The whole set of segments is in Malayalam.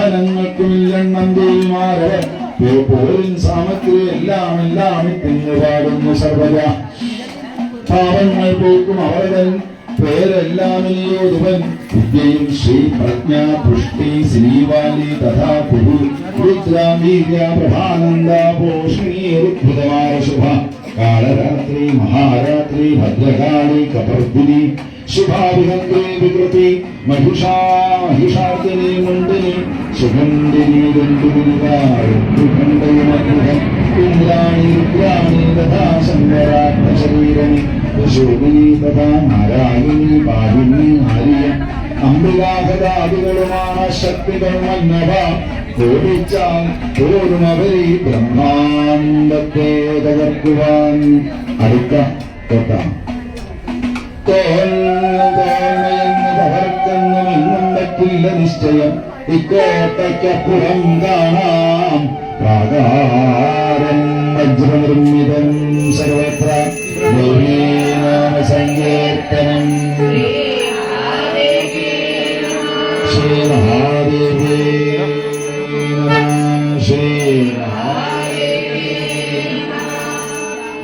വാഹനങ്ങൾക്കും എണ്ണം ദേവിമാരവർ പോരിൻ സാമഗ്രി എല്ലാം തിന്നു പാടുന്നു സർവത പാവങ്ങൾ പോക്കും അവരവൻ പേരെല്ലാം ഇനിയോതുവൻ വിദ്യയും ശ്രീ പ്രജ്ഞ പുഷ്ടി ശ്രീവാലി തഥാ കുരു രുദ്രാമീര്യ പ്രഭാനന്ദ പോഷിണി ഋദ്ഭുതമാര ശുഭ കാളരാത്രി മഹാരാത്രി ഭദ്രകാളി കപർദിനി ശുഭാഭിഹന്ത്രി വികൃതി മഹിഷാർദിനി മുണ്ടിനി സുഗന്ധിനി ഇന്ദ്രാണി രുദ്രാണി തഥാ ശങ്കരാത്മശരീരണി ശോഭിനി തഥാ നാരായണി പാഹിനി ആര്യ അംബികാഹരാദികളുമാണ് ശക്തികൾ മന്നവ കോപിച്ചാൽ ഓർമ്മവരി ബ്രഹ്മാണ്ടത്തെ തകർക്കുവാൻ അടുക്ക കോട്ട തോൽമയെന്ന് തകർക്കെന്നും ഇന്നും പറ്റില്ല നിശ്ചയം ഇക്കോട്ടയ്ക്കപ്പുറം കാണാം പ്രാകാരം വജ്രനിർമ്മിതം സർവത്ര സങ്കീർത്തനം ശ്രീ മഹാദേവേ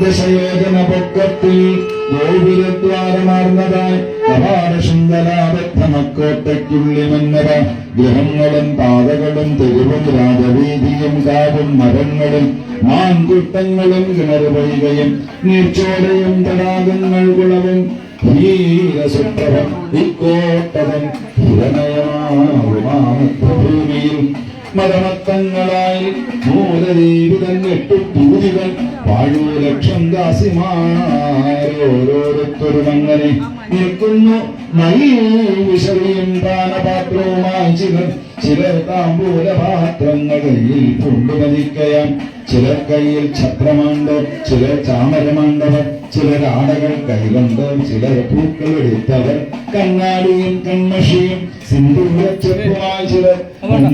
ദശയോജന പൊക്കത്തിൽ ഗോപുരദ്വാരമാർന്നതായി കപാടശൃംഖലാബദ്ധമക്കോട്ടയ്ക്കുള്ളിമെന്നവ ഗ്രഹങ്ങളും പാതകളും തെരുവും രാജവീതിയും കാവും മരങ്ങളും മാൻകുട്ടങ്ങളും കിണറുപൊയ്കയും നീർച്ചോലയും തടാകങ്ങൾ കുളവും ധീരസുപ്രഭം ഇക്കോട്ടവൻ ഹിരണയമാഭൂമിയിൽ മതമത്തങ്ങളായി മൂലദേവി തന്നെട്ടു പൂതികൾ വാഴൂ ലക്ഷം ദാസിമാരോരോരുത്തരുമങ്ങനെ നിൽക്കുന്നു വിഷറിയും ദാനപാത്രവുമായി ചിലർ താമ്പൂലപാത്രങ്ങൾ കയ്യിൽ കൊണ്ടുമതിക്കയാം ചിലർ കയ്യിൽ ഛത്രമാണ്ടോ ചിലർ ചാമരമാണ്ടവർ ചിലർ ആടകൾ കൈകൊണ്ട് ചിലർ പൂക്കൾ എടുത്തവർ കണ്ണാടിയും കൺമഷിയും സിന്ദൂരച്ചെപ്പുമായി ചിലർ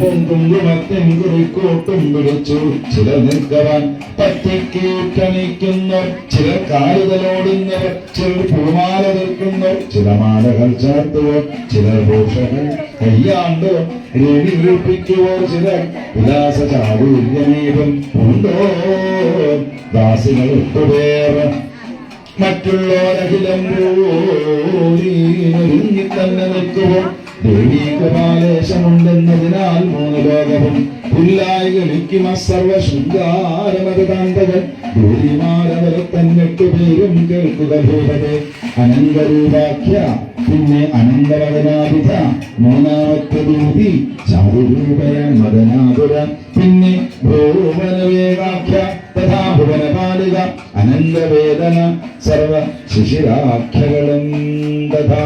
കുങ്കുമത്തിൻ കുറിക്കോട്ടും പിടിച്ചു ചിലർ നിൽക്കുവാൻ പറ്റിക്കേറ്റണിക്കുന്നവർ ചിലർ കാലുതലോടുന്നവർ ചിലർ പൂമാല നിൽക്കുന്നവർ ചില മാലകൾ ചേർത്തുവർ ചിലർ ഭൂഷകൾ കയ്യാണ്ടോ രേണിയിപ്പിക്കുവോ ചിലർ വിലാസ ചാതുര്യമേവം ഉണ്ടോ ദാസികൾ ഒട്ടുപേർ മറ്റുള്ളവരഖിലം ഒരുങ്ങി തന്നെ നിൽക്കുവോ ദേവീകപാലേശമുണ്ടെന്നതിനാൽ മൂന്ന് ലോകവും പുല്ലായി കളിക്കും സർവശൃംഗാരമതാന്തകൻ ദേവിമാരവരെ തന്നെട്ടു പേരും കേൾക്കുക ഭൂപതേ അനന്തരൂപാഖ്യ പിന്നെ അനന്തവദനാഭിധ മൂന്നാമത്തെ രൂപി ചാരുരൂപയ മദനാതുര പിന്നെ ഭുവനവേഗാഖ്യ തഥാ ഭുവനപാലിക അനന്തവേദന സർവ ശിശിരാഖ്യകളും തഥാ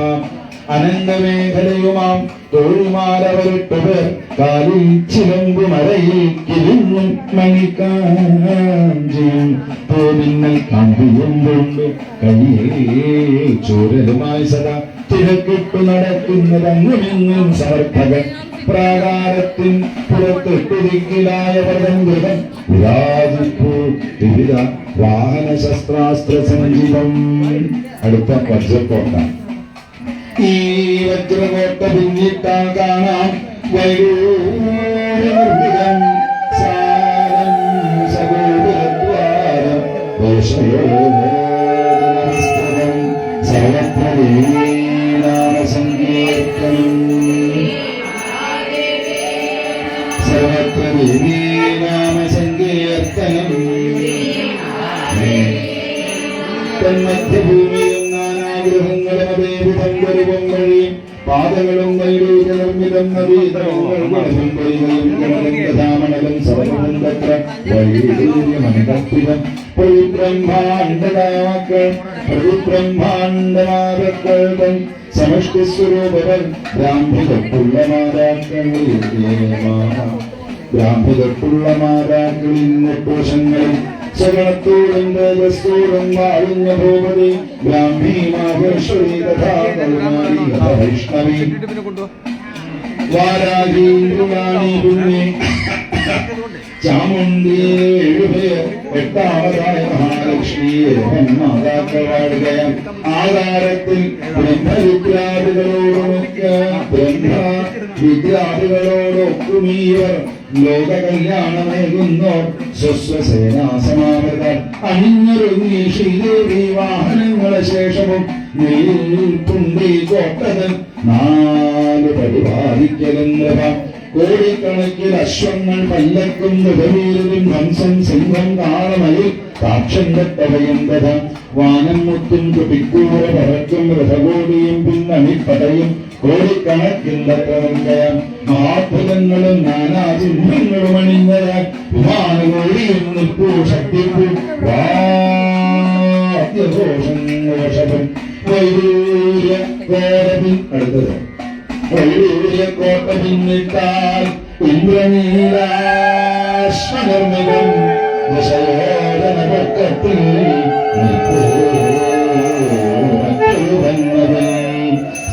അനന്തമേഖലയുമാം തോഴിമാരവരിട്ടവർ കാലിൽ ചിലമ്പുമറയിൽ കിരിഞ്ഞും മണിക്കാഞ്ചിയും തോന്നിന്നൽ കാന്തിയും കൊണ്ട് കയ്യിൽ ചോരലുമായി സദാ തിരക്കിട്ടു നടക്കുന്നതങ്ങുമെങ്ങും സമർത്ഥകൻ പ്രാകാരത്തിൻ പുറത്തെട്ടുദിക്കിലായവരും ഗൃഹം വിരാജിപ്പൂ വിവിധ വാഹന ശസ്ത്രാസ്ത്ര സഞ്ജീവം. അടുത്ത വജ്രക്കോട്ട. ഈ വജ്രകോട്ട പിന്നിട്ടാൽ കാണാം വൈരൂര്യം സാരം സഗോപുരദ്വാരം ദോഷയോധനം സർവത്ര സങ്കീർത്തനം സർവത്ര സങ്കീർത്തനം തന്മധ്യഭൂമിയും നാനാഗ്രഹങ്ങളും അതേവിധം ഗർവം വഴിയും പാതകളും വൈരൂര്യനിർമ്മിതം നദീതരങ്ങളും ഗണങ്ങളും സർവവും തത്ര വൈരൂര്യമനുകർപ്പിതം പ്രതിബ്രഹ്മാണ്ടമാക്കൾ പ്രതിബ്രഹ്മാണ്ടമാക്കൾ തൻ സമഷ്ടി സ്വരൂപവൻ ബ്രാഹ്മികപ്പുള്ള മാതാക്കളിൽ കോശങ്ങളിൽ സകലത്തോടും തേജസ്സോടും വാഴുന്ന ഭൂപതി ബ്രാഹ്മി മാഹേശ്വരി തഥാ കരുണാരി വൈഷ്ണവി വാരാജീന്ദ്രയാണി പുണ്യ ചാമുണ്ടിയെ 7 എട്ടാമതായ മഹാലക്ഷ്മിയെ മാതാക്കൾ വാഴുകയാൽ ആധാരത്തിൽ ബ്രഹ്മവിദ്യാദികളോടുമൊക്കെ ബ്രഹ്മവിദ്യാദികളോട് സേനകളോടൊക്കുമീവർ ലോക കല്യാണമേകുന്നോർ സ്വസ്വസേനാസമാവൃത അണിഞ്ഞൊരുങ്ങി ശ്രീദേവി വാഹനങ്ങളെ ശേഷവും നിൽപ്പുണ്ടീ കോട്ടതൻ നാല് പരിപാലിക്കലെന്നവ കോടിക്കണക്കിൽ അശ്വങ്ങൾ പല്ലക്കും മുഖവീരും ഹംസം സിംഹം കാളമയിൽ സാക്ഷം കെട്ടവയന്തത വാനം മുത്തും തുടിക്കൂറ പറക്കും രഥകോടിയും പിന്നണിപ്പടയും കോടിക്കണക്കില്ലത്രവൽക്കയ മഹാത്ഭുതങ്ങളും നാനാചിഹ്നങ്ങളും അണിഞ്ഞയ വിമാനകോടിയും നിൽപ്പൂ ശക്തിപ്പൂ വാദ്യഘോഷം ഘോഷവും വൈദൂര്യ കോരവിൻ അടുത്തത് കോട്ട പിന്നിട്ടാൽ ഇന്ദ്രനീലാശ്വനിർമ്മിതം ദശയോജന പക്കത്തിൽ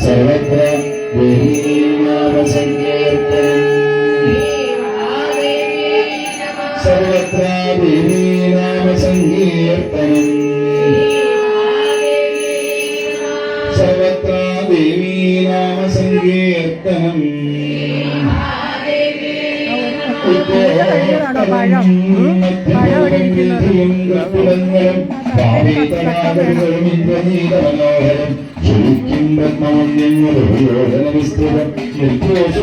സർവത്ര ദേവീനാമസങ്കീർത്തനം സർവത്ര ദേവീനാമസങ്കീർത്തനം സർവത്ര ദേവീനാമസങ്കീർത്തനം ഇന്ദ്രനീലമനോഹരം ശരിക്കും പത്മവന്യങ്ങളുപയോജനവിസ്തൃതം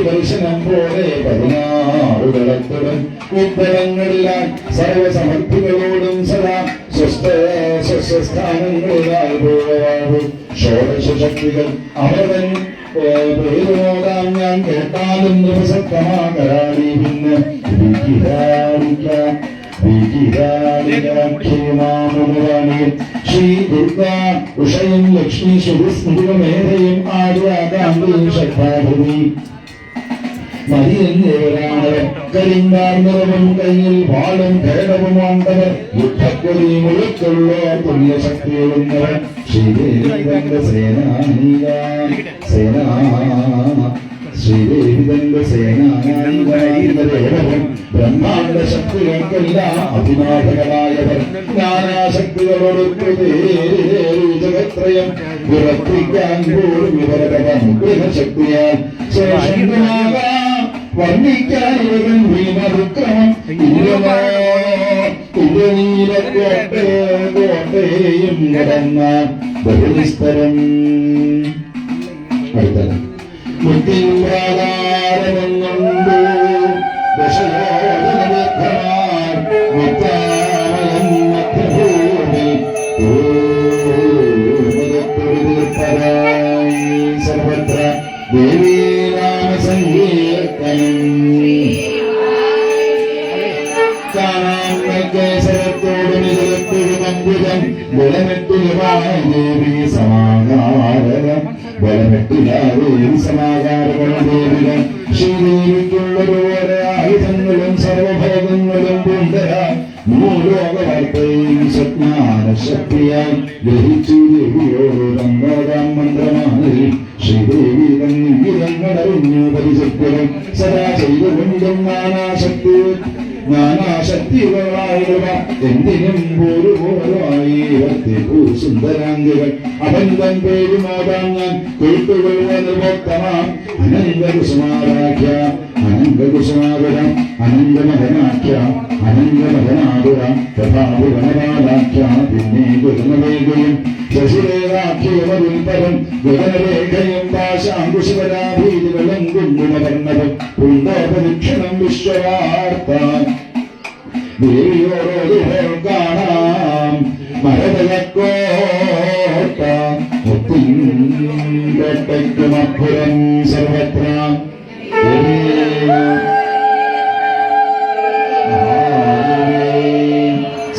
ദർശനം പോലെ 16 ദളത്തുടൻ ഉത്തരങ്ങളിലാൽ സർവസമർത്ഥികളോടും സദാ സ്വസ്ഥാനങ്ങളിലാൽ പോവാറും ഷോഡശ ശക്തികൾ അമൃതൻ പ്രേതമോദാം ഞാൻ കേട്ടാലും പ്രസക്തമാകരാളി പിന്നെ ശ്രീ ദുർഗാ ഉഷയും ലക്ഷ്മി ശുഭസ്മൃതികമേധയും ആര്യാകാന്തീഷാഭൂമി മതിയെന്നവരാണ് കരിങ്കാർനിറവും കയ്യിൽ വാളും ഖേടവും ആണ്ടവർ യുദ്ധക്കൊടി മുഴുക്കുള്ള തുല്യശക്തിയുള്ളവർ ശ്രീദേവി തന്റെ സേനാനീയവും ബ്രഹ്മാണ്ഡ ശക്തികൾക്കെല്ലാം അഭിനാഥകളായവർ നാനാശക്തികളോട് ജഗത്രയം വിറപ്പിക്കാൻ പോലും ഇവരനുഗ്രഹശക്തിയാൽ ശേഷമാകാം വർണ്ണിക്കാൻ ഇവൻ ഭീമവിക്രമം കോട്ടയും കടന്ന ബഹുനിസ്തരം അടുത്തത് മുത്തിൻപ്രാകാരമെന്നുണ്ട് ദശയോജനവിഘ്നമാർ മുത്താമയം മധ്യഭൂമി പരായി സർവത്ര ദേവീനാമസങ്കീർത്തനം കാണാൻ കേസരത്തോട് നിലത്തോടും അമ്പുജം ബലമെട്ടുമായി ദേവി സമാകാരം ബലമെട്ടിലാവേയും സമാകാരങ്ങളും ദേവിക ശ്രീദേവിക്കുള്ളതുപോലെ ആയുധങ്ങളും സർവഭോഗങ്ങളും പൂണ്ടര മൂലോകവാർത്തയും സജ്ഞാനശക്തിയായി ഗ്രഹിച്ചു ദേവിയോടങ്ങോടാം മന്ത്രമാനിൽ ശ്രീദേവി തന്നിരങ്ങടറിഞ്ഞു പരിചിക്കലും സദാ ചെയ്തുകൊണ്ടും നാനാശക്തികളായവ എന്തിനും പോരുപോരായി സുന്ദരാംഗികൾ അബന്ധം പേരുമാതാം ഞാൻ കേട്ടുകൊള്ളുക നിർവോക്തമാം അനന്തകുസുമാരാഖ്യ അനന്തകുസുമാകരം അനന്തമഹനാഖ്യ അനന്തമഹനാകുരം തഥാപുരണപാലാഖ്യ പിന്നെ ഗുരുനവേഗയും ശശിരേഖാഖ്യമരുൽപരം ഗഗനരേഖയും പാശാങ്കുശപരാഭീതികളും കുങ്കുമവർണ്ണവും പുണ്ടോപരീക്ഷണം വിശ്വവാർത്ത ദേവിയോടോടുകൾ കാണാം മരതലക്കോട്ട മുത്തിൻകോട്ടയ്ക്കുമപ്പുറം സർവത്ര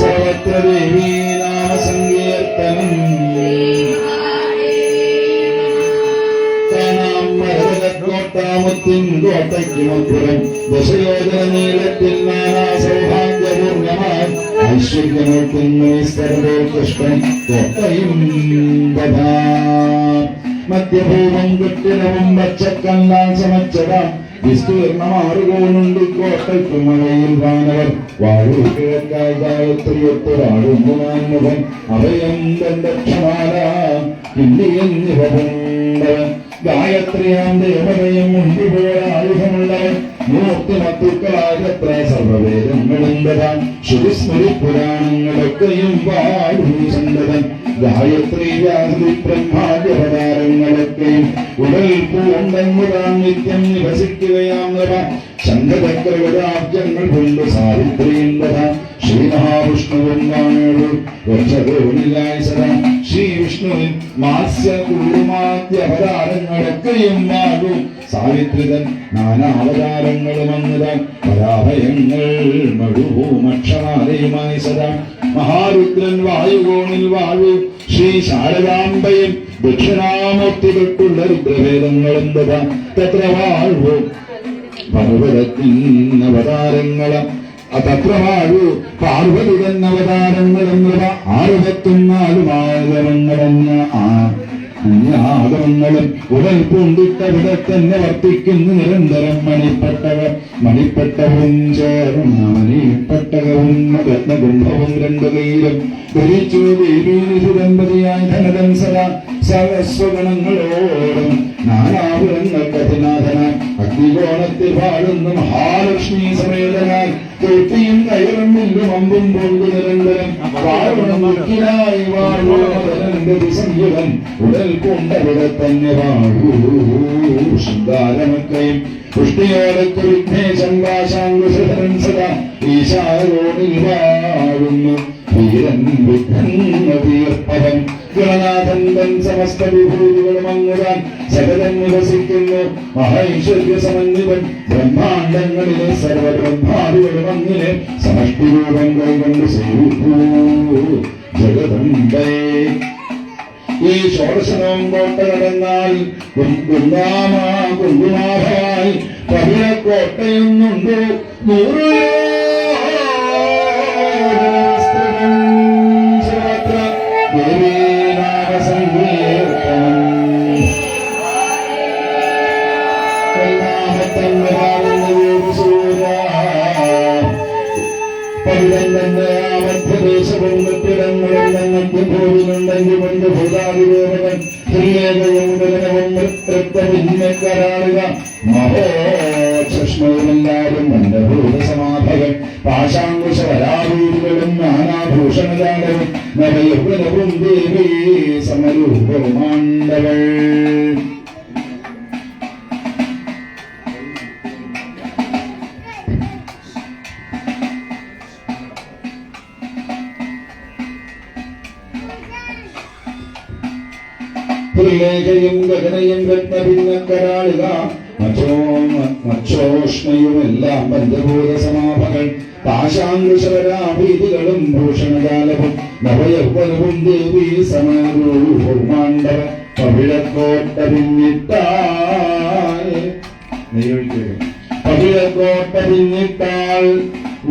സർവത്ര ദേവീനാമസങ്കീർത്തനം കോട്ടയ്ക്കുമപ്പുറം ദശയോജന നീളത്തിൽ നാനാ സൗഭാഗ്യപൂർണ്ണമായി ഐശ്വര്യമോട്ടുന്നു സർവോത്കൃഷ്ടൻ കോട്ടയും ദധാ മധ്യഭൂമം കെട്ടിടവും പച്ചക്കല്ലാൻ സമച്ചതാം വിസ്തീർണമാറുകോണുണ്ട് കോട്ടയ്ക്ക് മഴയിൽ വാനവർ വാഴു കിഴക്കായി ഗായത്രിയൊത്തൊരാടുന്നു നാൻമുഖൻ അഭയം ദക്ഷമാല ഇന്നിയെന്നിവ ഗായത്രിയാം ദേവതയും മുൻപുപോയ ആയുധമുള്ളവൻ മൂർത്തിമത്തുക്കളായത്ര സർവവേദങ്ങളും തഥാം ശ്രുതിസ്മൃതി പുരാണങ്ങളൊക്കെയും വാഴുസന്തതം ഗായത്രി വ്യാസി ബ്രഹ്മാദ്യവതാരങ്ങളൊക്കെയും ഉടൽ പൂണ്ടെന്നുതാൻ നിത്യം നിവസിക്കുകയാം ശംഖചക്രഗതാബ്ജങ്ങൾ കൊണ്ട് സാവിത്രിയും തഥാ ശ്രീമഹാവിഷ്ണുവും വാണു വർഷതോണിലായി സദാ ശ്രീവിഷ്ണുവിൻ മാസ്യ കൂറുമാദ്യവതാരങ്ങളൊക്കെയും വാഴും സാവിത്രിതൻ നാനാവതാരങ്ങളും അങ്ങുതാൻ പരാഭയങ്ങൾ മഴുവുമക്ഷമാലയുമായി സദാ മഹാരുദ്രൻ വായുകോണിൽ വാഴു ശ്രീ ശാരദാംബയും ദക്ഷിണാമൂർത്തി തൊട്ടുള്ള രുദ്രഭേദങ്ങളും തഥാ തത്ര വാഴു പർവ്വതത്തിനവതാരങ്ങളും തത്ര വാഴു പാർവതി തന്നവതാരങ്ങളും 64 ആഗമങ്ങളും ഉടൽ പൂണ്ടിട്ടവിടെ തന്നെ വർത്തിക്കുന്നു നിരന്തരം മണിപ്പട്ടവും ചേർന്ന മണിപ്പട്ടകവും രത്നകുംഭവും 2 കൈയിലും ധരിച്ചു ദേവീനിധുദമ്പതിയായി ധനതൻ സദാ സഹസ്വഗണങ്ങളോടും നാനാപുരങ്ങൾക്ക് അതിനാഥനായി അഗ്നികോണത്തിൽ വാഴുന്ന മഹാലക്ഷ്മി സമേതനായി തൊട്ടിയും കയറും മില്ലും അമ്പും കൊണ്ട് നിരന്തരം വാഴുണമുക്കിലായി വാഴുവൻ ഉടൽ കൊണ്ടവിടെ തന്നെ വാഴൂ ശൃംഗാരമൊക്കെയും പുഷ്ടിയോടൊക്കെ വിഘ്നേശം വാശാങ്കുശധരൻ സദാ ഈശാരോണിൽ വാഴുന്നു വീരൻ വിഘ്നതീർപ്പവൻ ഗണനാഥൻ തൻ സമസ്ത വിഭൂതികളും അങ്ങുതാൻ സകലം നിവസിക്കുന്നു മഹൈശ്വര്യ സമന്വിതൻ ബ്രഹ്മാണ്ടങ്ങളിലെ സർവബ്രഹ്മാദികളും അങ്ങനെ സമഷ്ടി രൂപം കൈകൊണ്ട് സേവിക്കൂ ജഗദംബേ ഈ ഷോഡശനവും കോട്ട കടന്നാൽ കുങ്കുമാഭമായി പവിഴക്കോട്ടയൊന്നുണ്ടോ 100 മധ്യദേശവും മറ്റിടങ്ങളും ഞങ്ങൾക്ക് ഭൂമിയിലുണ്ടെങ്കിൽ കൊണ്ട് ഭൂതാതിദേവകൻ ഹില്ലേകയും ഗഗനവും നൃത്തഭിന്നക്കരാളുക മഹോക്ഷഷ്ണവുമെല്ലാവരും മന്ദഭൂതസമാഭകൻ പാശാങ്കുശവരാഭൂതികളും നാനാഭൂഷണജാലവും നവയൗവനവും ദേവീ സമരൂപമാണ്ടവൾ ും ഗഗനയും രത്നഭിന്നക്കരാളുക മച്ചോഷ്ണയുമെല്ലാം പഞ്ചഭൂത സമാഭകൾ പാശാങ്കുശവരാഭീതികളും ഭൂഷണജാലവും നവയൗവനവും ദേവീ സമരൂപമാണ്ടവ പവിഴക്കോട്ട പിന്നിട്ടാൽ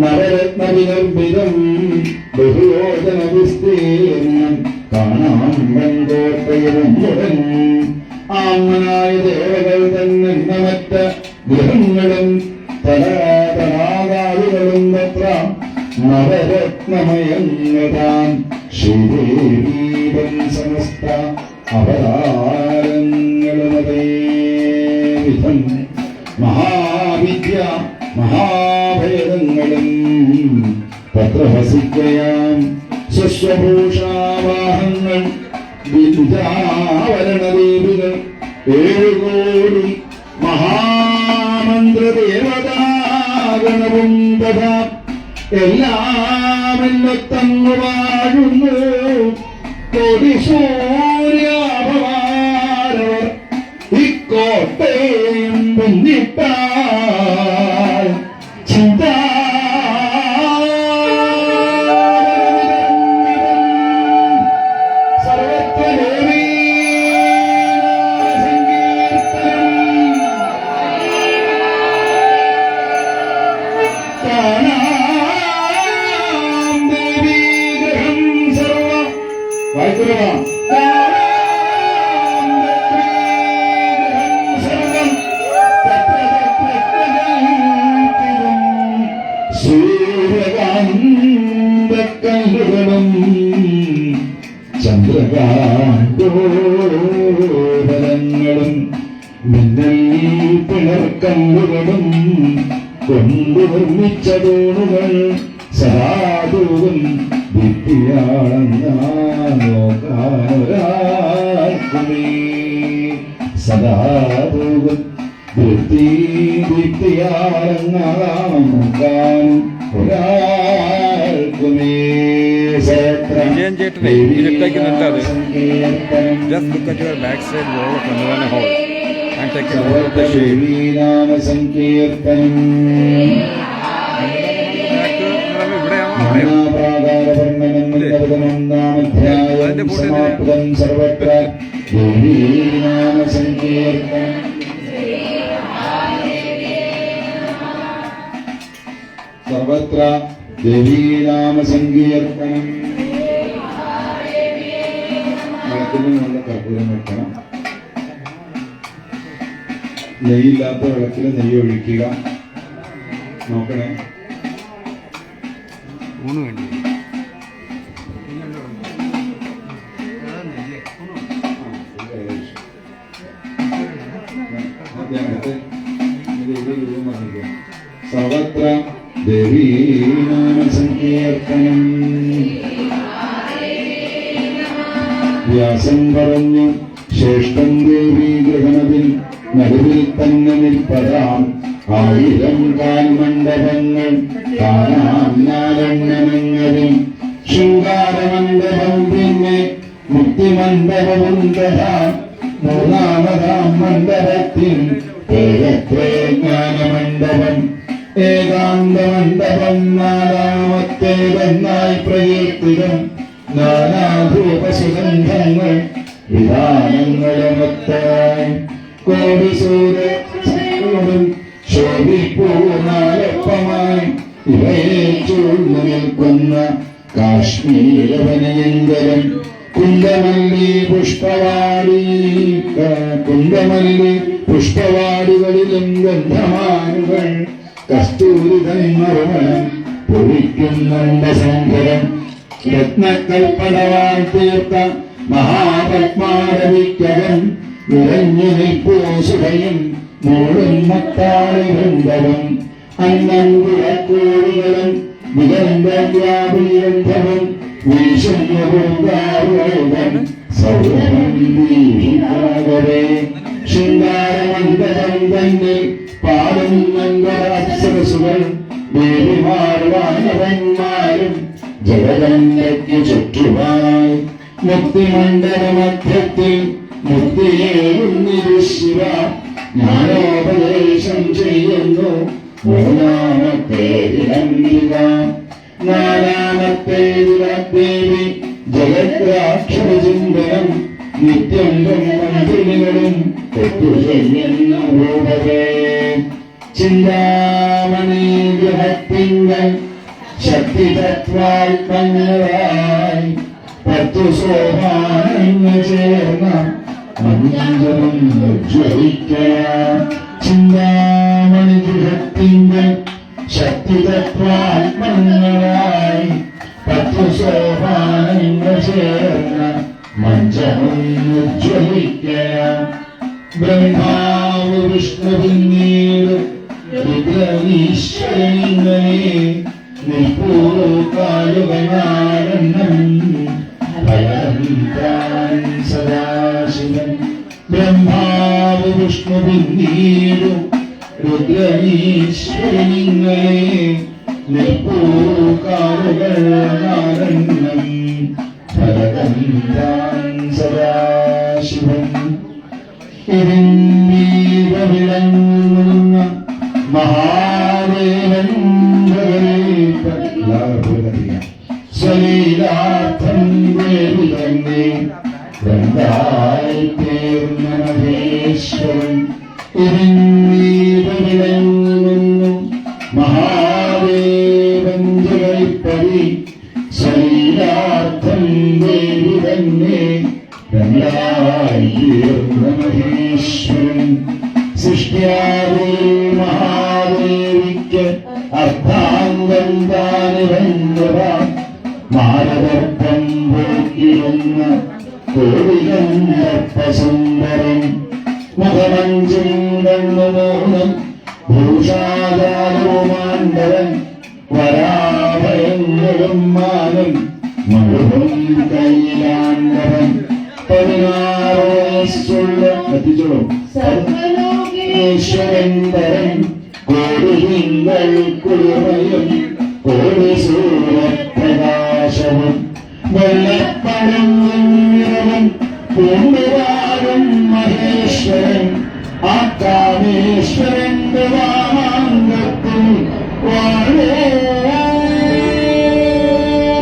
നവരത്നവിനിർമ്മിതം ബഹുയോജന വിസ്തീർണം കാണാം വെങ്കോട്ടയും ഉടൻ ആമനായ ദേവകൾ തന്നെ മറ്റ ഗൃഹങ്ങളും തടാകാദികളും എത്ര നവരത്നമയങ്ങതാൻ ശ്രീദേവീവൻ സമസ്ത അവതാരങ്ങളുമതേ വിധം മഹാവിദ്യ മഹാഭേദങ്ങളും തത്രവസിക്കയാം സ്വസ്വഭൂഷാവാഹങ്ങൾ വിദ്യാവരണദേവികൾ 7 കോടി മഹാമന്ത്രദേവതാഗണവും തഥാ എല്ലാമെല്ലത്തങ്ങു വാഴുന്നു കോടി സൂര്യാഭവാരവർ ഇക്കോട്ടയും മുന്നിട്ടാൽ ചിന്താ സൂര്യകാന്തക്കല്ലുകളും ചന്ദ്രകാന്തോപലങ്ങളും മിന്നൽ പിളർക്കും കല്ലുകളും കൊണ്ടു നിർമ്മിച്ച തൂണുകൾ സദാതൂവും ഭിത്തിയാളെന്നാ നോക്കാനൊരാൾക്കുമേ സദാതൂവും ഭിത്തിയാളെന്നാ നോക്കാൻ ഒരാൾക്കുമേ വിജയൻ ചേട്ടനെ ഇതിലേക്ക് നിർത്താതെ just look at your backside wall of Nandavana Hall and take a photo of the shape. സർവത്ര ദേവീനാമ സങ്കീർത്തനം. വിളക്കിനുള്ള കർപ്പൂരം വെക്കണം. നെയ്യില്ലാത്ത വിളക്കിൽ നെയ്യ് ഒഴിക്കുക. നോക്കണേ. ഊണ് വേണ്ടി സർവത്ര ദേവീനാമ സങ്കീർത്തനം. വ്യാസം പറഞ്ഞു ശ്രേഷ്ഠം ദേവീ ഗ്രഹണത്തിൽ നടുവിൽ തന്നെ നിൽപ്പതാം 1000 കാൽമണ്ഡപങ്ങൾ കാണാം നാലെണ്ണമങ്ങളും. ശൃംഗാരമണ്ഡപം പിന്നെ മുക്തിമണ്ഡപവും തഥാ മൂന്നാമതാം മണ്ഡപത്തിൽ പേരത്രേ ജ്ഞാനമണ്ഡപം. ഏകാന്തമണ്ഡപം നാലാമത്തേതെന്നായി പ്രകീർത്തിതം. നാനാഭൂപസുഗന്ധങ്ങൾ വിധാനങ്ങളുമൊത്തായി കോടിസൂര്യനും ശോഭിപ്പൂർണ്ണാലപ്പമായി ഇവയെ ചൂഴ്ന്നു നിൽക്കുന്ന കാശ്മീരവനയങ്കരം. കുന്തമല്ലി പുഷ്പവാടികളിലും ഗന്ധമാനുകൾ കസ്തൂരിതൻ മറുമണം പൊഴിക്കുന്നുണ്ട് സങ്കരം. രത്നക്കൽപ്പടവാൻ തീർത്ത മഹാപത്മാരവിക്കകം നിറഞ്ഞു നിൽപ്പൂ സുഖയും മൂടും മത്താളി വൃന്ദവും. അന്നംകുളക്കൂടുകളും വിഗന്ധവ്യാപീരന്ധവും വീശുന്ന പൂങ്കാവുകളും സൗരഭം വീശാകവേ. ശൃംഗാരമണ്ഡലം തന്നെ പാടും മംഗളാപ്സരസുകൾ ദേവിമാർവാനവന്മാരും ജഗദന്തയ്ക്ക് ചുറ്റുമായി. മുക്തിമണ്ഡലമധ്യത്തിൽ മുക്തിയേകുന്നിരു ശിവ ജ്ഞാനോപദേശം ചെയ്യുന്നു. മൂന്നാമത്തേതിലംബിക. നാലാമത്തേതില ദേവി ജഗദ്രാക്ഷരചിന്തനം. നിത്യം ബ്രഹ്മചര്യങ്ങളും തെറ്റുചെയ്യുന്ന രൂപവേ. ചിന്താമണി ഗ്രഹത്തിങ്കൽ ശക്തി തത്വാത്മങ്ങളായി 10 സോപാനങ്ങൾ ചേർന്ന മഞ്ജനം ഉജ്ജ്വലിക്കുക. ചിന്താമണി ഗ്രഹത്തിങ്കൽ ശക്തി തത്വാത്മങ്ങളായി 10 സോപാനങ്ങൾ ചേർന്ന മഞ്ജനം ഉജ്ജ്വലിക്കുക. ബ്രഹ്മാവ് വിഷ്ണു പിന്നീട് രുദ്രീശ്വരനെ നിൽപ്പൂക്കാലുകളാരെണ്ണം ഭയം താൻ സദാശിവൻ. ബ്രഹ്മാവ് വിഷ്ണു പിന്നീട് രുദ്രീശ്വരനെ നിൽപ്പൂക്കാലുകളാരെണ്ണം ഭയം താൻ സദാശിവൻ. വിളങ്ങുന്ന മഹാദേവൻ സ്വലീലാർത്ഥം ദേവി തന്നെ രണ്ടായി തീർന്ന മഹേശ്വരൻ. വിളങ്ങുന്നു മഹാദേവൻ ജഗൽപതി സ്വലീലാർത്ഥം ദേവി തന്നെ രണ്ടായി തീർന്ന മഹേശ്വരൻ. സൃഷ്ടിയാവേ മഹാദേവിക്ക് അർത്ഥാംഗം താനിവന്തവ. മാനവർപ്പം പോക്കിരുന്ന കോവിലപ്പസുന്ദരൻ. മുഖമഞ്ചും കണ്ണുമൂന്നും വാഴും മാനും മഴവും കയ്യിലാണ്ടവൻ 16 വയസ്സുള്ള എത്തിച്ചോളും സർവലോകേശ്വരൻ കോടികൾ കുളിർമയും കോടി സൂര്യപ്രകാശവും വെള്ളപ്പടങ്ങും പൂണ്ടുവാഴും മഹേശ്വരൻ ആ കാമേശ്വരന്റെ വാമാങ്കത്തിൽ വാഴേ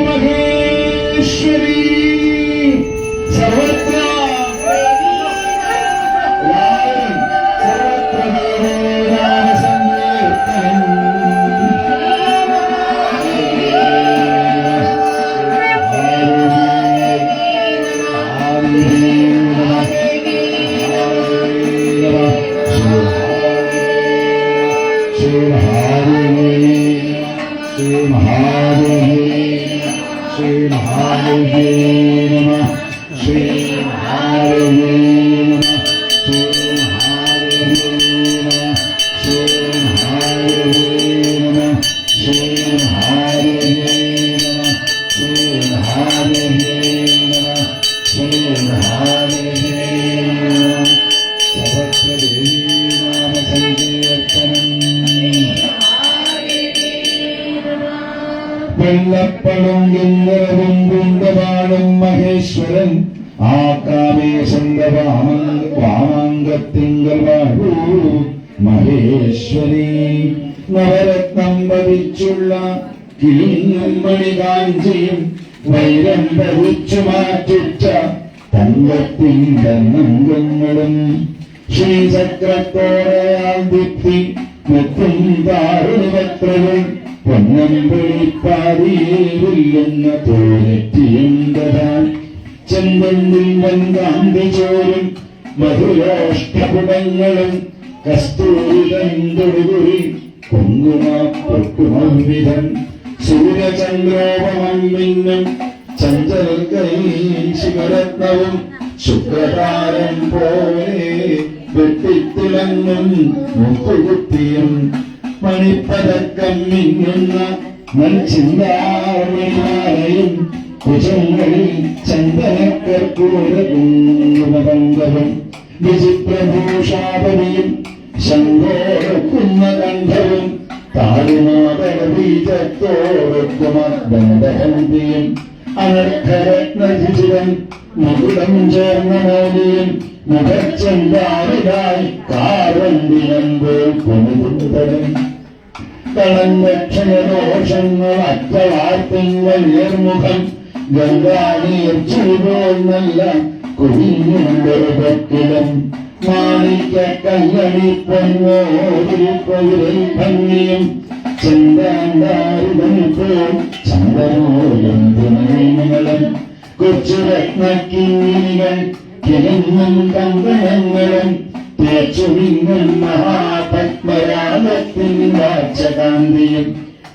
മഹേശ്വരി സർവത്ര വെള്ളപ്പണം ഇന്നവും കൊണ്ടുവാഴും മഹേശ്വരൻ ആ കാമേശന്റെ വാമാങ്കത്തിങ്കൽ വാഴൂ മഹേശ്വരി നവരത്നം പതിച്ചുള്ള കിളിങ്ങും മണികാഞ്ചിയും വൈരം പതിച്ചു മാറ്റിച്ച തങ്കത്തിന്റെ നങ്കങ്ങളും ശ്രീചക്രത്തോടെയാൽ ദീപ്തി മുത്തും താരുണിപത്രവും പൊന്നമ്പളിപ്പാതിയെന്ന തോലെറ്റിയുണ്ടതാൻ ചെമ്പൊന്നിൽ വൻകാന്തി ചോരും മധുരോഷ്ടപുടങ്ങളും കസ്തൂരിതന്തൊടുകുറി കുങ്കുമപ്പൊട്ടുമവിധം സൂര്യചന്ദ്രോപമമ്മിന്നും ചന്ദ്രകൈ ശിവരത്നവും ശുക്രതാരം പോലെ വെട്ടിത്തിളങ്ങും മുക്കുകുത്തിയും മണിപ്പതക്കം മിന്നുന്ന മൺചിന്താമണിമാലയും കുജങ്ങളിൽ ചന്ദനക്കർപ്പൂരകുങ്കുമബന്ധവും വിചിത്രഭൂഷാപതിയും ശങ്കോടക്കുന്ന കണ്ഠവും താരുമാതളബീജത്തോടൊക്കുമ ബന്ധഹന്തിയും അനർഘരത്നജിതം മുകുടം ചേർന്ന മൗലിയും മുഖച്ചെന്താറിനായി കാവന്തിനമ്പോൾ കൊണ്ടുതരും കളങ്കക്ഷയദോഷങ്ങൾ അറ്റവാർത്തിങ്ങൾ ഏർമുഖം ഗംഗാനീർ ചൂടോൾ നല്ല കുഞ്ഞുണ്ടൊരുപക്കിലും മാണിക്ക കല്ലടി പൊന്നോരിൽ ഭംഗിയും ചെന്താണ്ടാരിതം പോൽ ചന്ദനോലും തുണങ്ങളും കൊച്ചുരത്നക്കിങ്ങിനികൾ കിഴങ്ങും കങ്കണങ്ങളും തേച്ചുമിങ്ങും മഹാപത്മരാഗത്തിൻ വാച്ചകാന്തിയും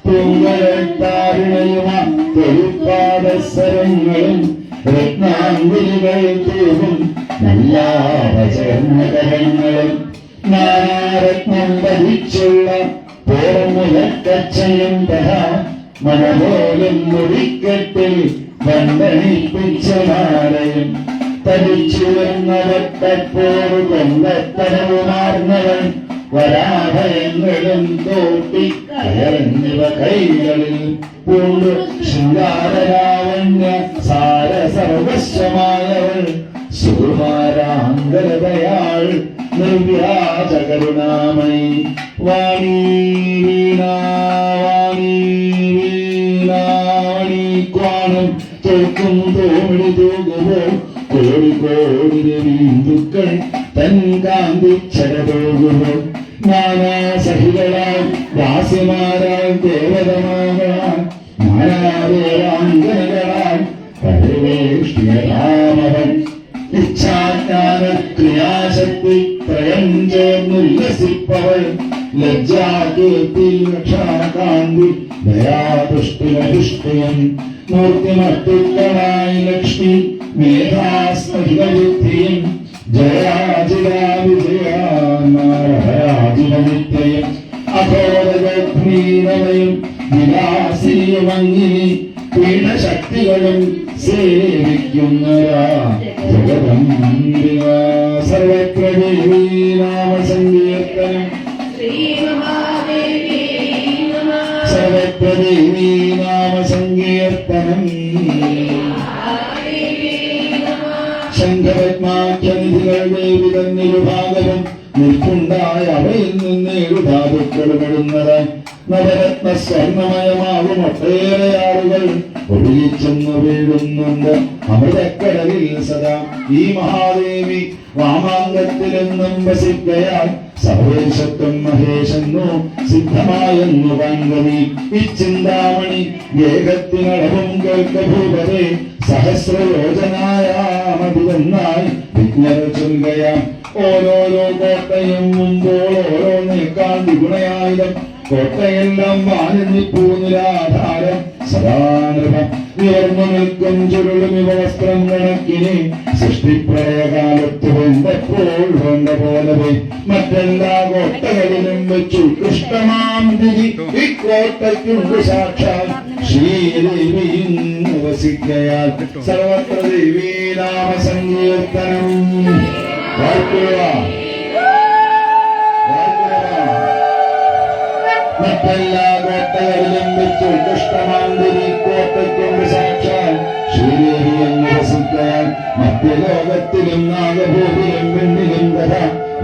പൂങ്കരത്താരുണയുമാ തൊഴിൽപ്പാദസരങ്ങളും രത്നാംഗുലികൾ തൂവും നല്ലാവചരണകരങ്ങളും നാനാരത്നം പതിച്ചുള്ള പോർമുലക്കച്ചയും മനപോലും മുടിക്കെട്ടിൽ വന്ദനിപ്പിച്ച മാലയും തരിച്ചു വന്നവട്ടപ്പോറ് കൊണ്ടത്തരവുമാർന്നവൻ വരാഭയങ്ങളും തോട്ടി കയറിന്നിവ കൈകളിൽ പൂണ്ട് ശൃംഗാരലാവണ്യ സാര സർവസ്വമായവൾ സുകുമാരാംഗലതയാൾ നിർവ്യാജ കരുണാമയി വാണി വീണാവാണി വീണാവണി ക്വാണം തോൽക്കും തോമിടി തൂകുമ്പോൾ കോടി കോടി ബിന്ദുക്കൾ തൻ കാന്തി ചടപോകുമ്പോൾ നാനാസഹികളാൽ ദാസ്യമാരാൽ ദേവതമാകളാൽ നാനാദേവാംഗനകളാൽ പരിവേഷ്ടിയരാമവൻ ഇച്ഛാജ്ഞാന ക്രിയാശക്തി ത്രയം ചേർന്നുല്ലസിപ്പവൾ ലജ്ജാകീർത്തി ലക്ഷണകാന്തി ദയാതുഷ്ടിലതുഷ്ടിയം മൂർത്തിമട്ടുക്കളായി ലക്ഷ്മി മേധാസ്മഹിതബുദ്ധിയും ജയാജിരാ വിജയാജിരനിത്യയും അഘോരഗീനമയും വിലാസിനിയുമങ്ങിനി പീഠശക്തികളും സേവിക്കുന്നതാ ജഗദംബിക. സർവത്ര ദേവീ നാമ സങ്കീർത്തനം, സർവത്ര ദേവീ നാമ സങ്കീർത്തനം. ശംഖപത്മാഖ്യനിധികൾ ദേവി തന്നിരുഭാഗവും നിൽപ്പുണ്ടായ അവയിൽ നിന്ന് 7 ധാതുക്കൾ പെടുന്നതായി നവരത്ന സ്വർണമയമാകും ഒട്ടേറെ ആളുകൾ ഒഴുകിച്ചെന്നു വീഴുന്നുണ്ട് അമൃതക്കടലിൽ സദാ. ഈ മഹാദേവി വാമാങ്കത്തിലെന്നും വസിക്കയാൽ സർവേശത്വം മഹേശെന്നു സിദ്ധമായെന്നു കാൺകവി. ഈ ചിന്താമണി ഏകത്തിനളവും കേൾക്കഭൂപതേ സഹസ്രയോജനായാമതിലെന്നായി വിജ്ഞർ ചൊല്ലുകയാം. ഓരോരോ കോട്ടയും മുമ്പോൾ ഓരോ നിൽക്കാണ്ടി ഗുണയായുധം കോട്ടയെല്ലാം വാനിപ്പൂനിരാധാരം സദാനൃപം ഉയർന്നു നിൽക്കും ചുരുളും ഇവ വസ്ത്രം കണക്കിന് സൃഷ്ടിപ്രളയകാലത്ത് വേണ്ടപ്പോൾ വേണ്ട പോലെ മറ്റെല്ലാ കോട്ടകളിലും വെച്ചു കൃഷ്ണമാം തിരി ഈ കോട്ടയ്ക്കുണ്ട് സാക്ഷാൽ ശ്രീദേവിയും വസിക്കയാൽ. സർവത്ര ദേവീ നാമ സങ്കീർത്തനം. മറ്റെല്ലാ കോട്ടകളിലും വെച്ചു കൃഷ്ണമാന്തിരി കോട്ടയ്ക്കൊണ്ട് സാക്ഷാൽ ശ്രീദേവി എന്ന് വസിക്കയാൽ. മധ്യലോകത്തിലും നാഗഭൂതിലും പെണ്ണിലും കഥ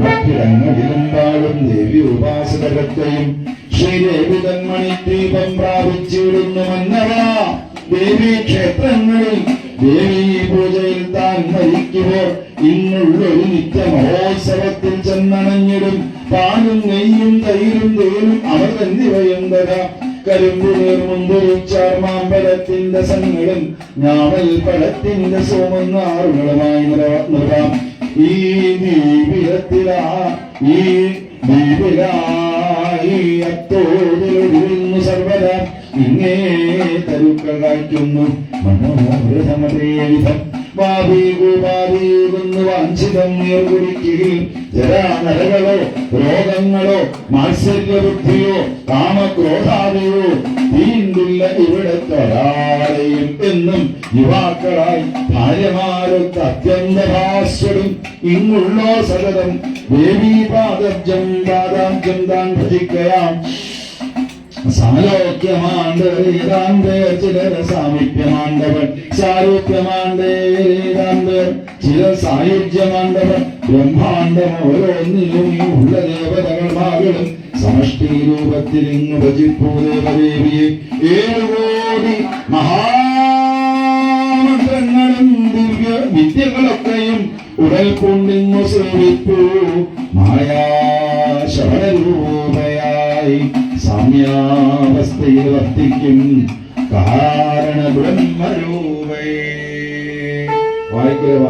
മറ്റിടങ്ങളിലും വാഴും ദേവി ഉപാസകരത്തെയും ശ്രീദേവി തന്മണിദ്വീപം പ്രാപിച്ചിടുന്നു മന്നവാ. ദേവീ ക്ഷേത്രങ്ങളിൽ ദേവീ പൂജയിൽ താൻ മരിക്കുമ്പോൾ ഇന്നുള്ളൊരു നിത്യമഹോത്സവത്തിൽ ചെന്നണഞ്ഞിടും പാലും നെയ്യും തൈരും തേനും അമൃതെന്നിവയും തരാ. കരിമ്പുനീർ മുന്തിരിച്ചാർ മാമ്പഴത്തിന്റെ സങ്ങളും ഞാവൽ പഴത്തിന്റെ സോമനാറുകളുമായി നിറവാം. ഈ ദ്വീപിലായി അത്തോതിലൊഴിയുന്നു സർവദാ ഇങ്ങേ തരുക്കൾ കായ്ക്കുന്നു മനോഹൃതമതേവിധം. വാവീകുന്നു വാഞ്ചിതം നീർകുടിക്കുകയും ജരാനരകളോ രോഗങ്ങളോ മാത്സര്യബുദ്ധിയോ കാമക്രോധാദിയോ തീണ്ടില്ല ഇവിടത്തൊരാളെയും എന്നും യുവാക്കളായി ഭാര്യമാരൊത്ത് അത്യന്തഭാസ്വരും ഇങ്ങുള്ളോ സകലം ദേവീ പാദബ്ജം താൻ ഭജിക്കയാം. സാലോക്യമാണ്ടേർ ചിലർ സാമീപ്യമാണ്ടവർ സാരൂപ്യമാണ്ടേർ ചിലർ സായുജ്യമാണ്ടവർ ബ്രഹ്മാണ്ടം ഓരോന്നിലും ഉള്ള ദേവതകൾ മകളും സമഷ്ടി രൂപത്തിൽ ഇങ്ങ് ഭജിപ്പൂ ദേവദേവിയെ. 7 കോടി മഹാമന്ത്രങ്ങളും ദിവ്യ വിദ്യകളൊക്കെയും ഉടൽ കൊണ്ടിങ്ങു സേവിപ്പൂ മായാ ശബരൂപയായി സാമ്യാവസ്ഥയിൽ വർത്തിക്കും കാരണ ബ്രഹ്മരൂപേ. വായിക്കുക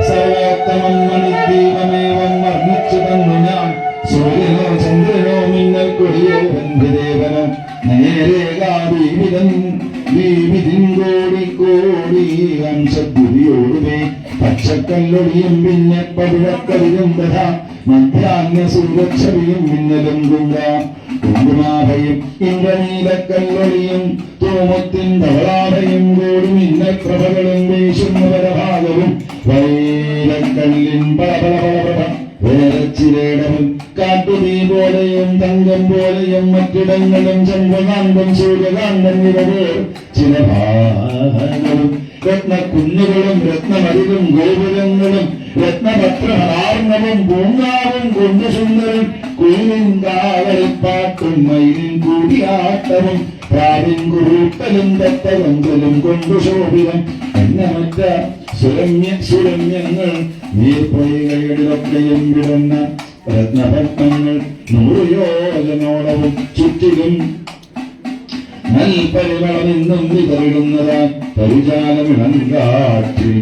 സർവോത്തമം മണിദ്വീപമേവം വർണ്ണിച്ചു തന്നു ഞാൻ. സൂര്യനോ ചന്ദ്രനോ മിന്നൽ കൊടിയോ ബന്ധുദേവനോ നേരേകാവിധം കോടി കോടി അംശദ്ദുരിയോടുമേ പച്ചക്കല്ലൊടിയും പിന്നെ പടുവക്കവിലും തഥാ മധ്യാന്യ സൂര്യക്ഷവിയും മിന്നലും കുങ്കുമാഭയും ഇന്ദ്രനീലക്കല്ലൊടിയും തോമത്തിൻ ധവളാഭയും കോടി മിന്നൽ പ്രഭകളും വീശുന്ന പരഭാഗവും വൈലക്കല്ലിൻ പളപളപളപള വേലച്ചിലേടവും കാട്ടുതീ പോലെയും തങ്കം പോലെയും മറ്റിടങ്ങളും ചന്ദ്രകാന്തം സൂര്യകാന്തം ഇവരെ ചില ഭാഗങ്ങളും രത്നക്കുന്നുകളും രത്നമരിലും ഗോപുരങ്ങളും രത്നപത്രഹരാർണവും പൂങ്കാവും കൊണ്ടു സുന്ദരം കുയിലിൻ കാവൽപ്പാട്ടും മയിലിൻ കൂടിയാട്ടവും പ്രാവിൻ കുറുട്ടലും തത്തവന്തലും കൊണ്ടു ശോഭിതം എന്ന മറ്റ സുരമ്യങ്ങൾ നീർപ്പൊയ്കകളിലൊക്കെയും വിടുന്ന രത്നപത്മങ്ങൾ 100 യോജനോളവും ചുറ്റിലും നൽപരിമളമെന്നും വിതറിടുന്നതാ പരിചാലമിളം കാട്ടി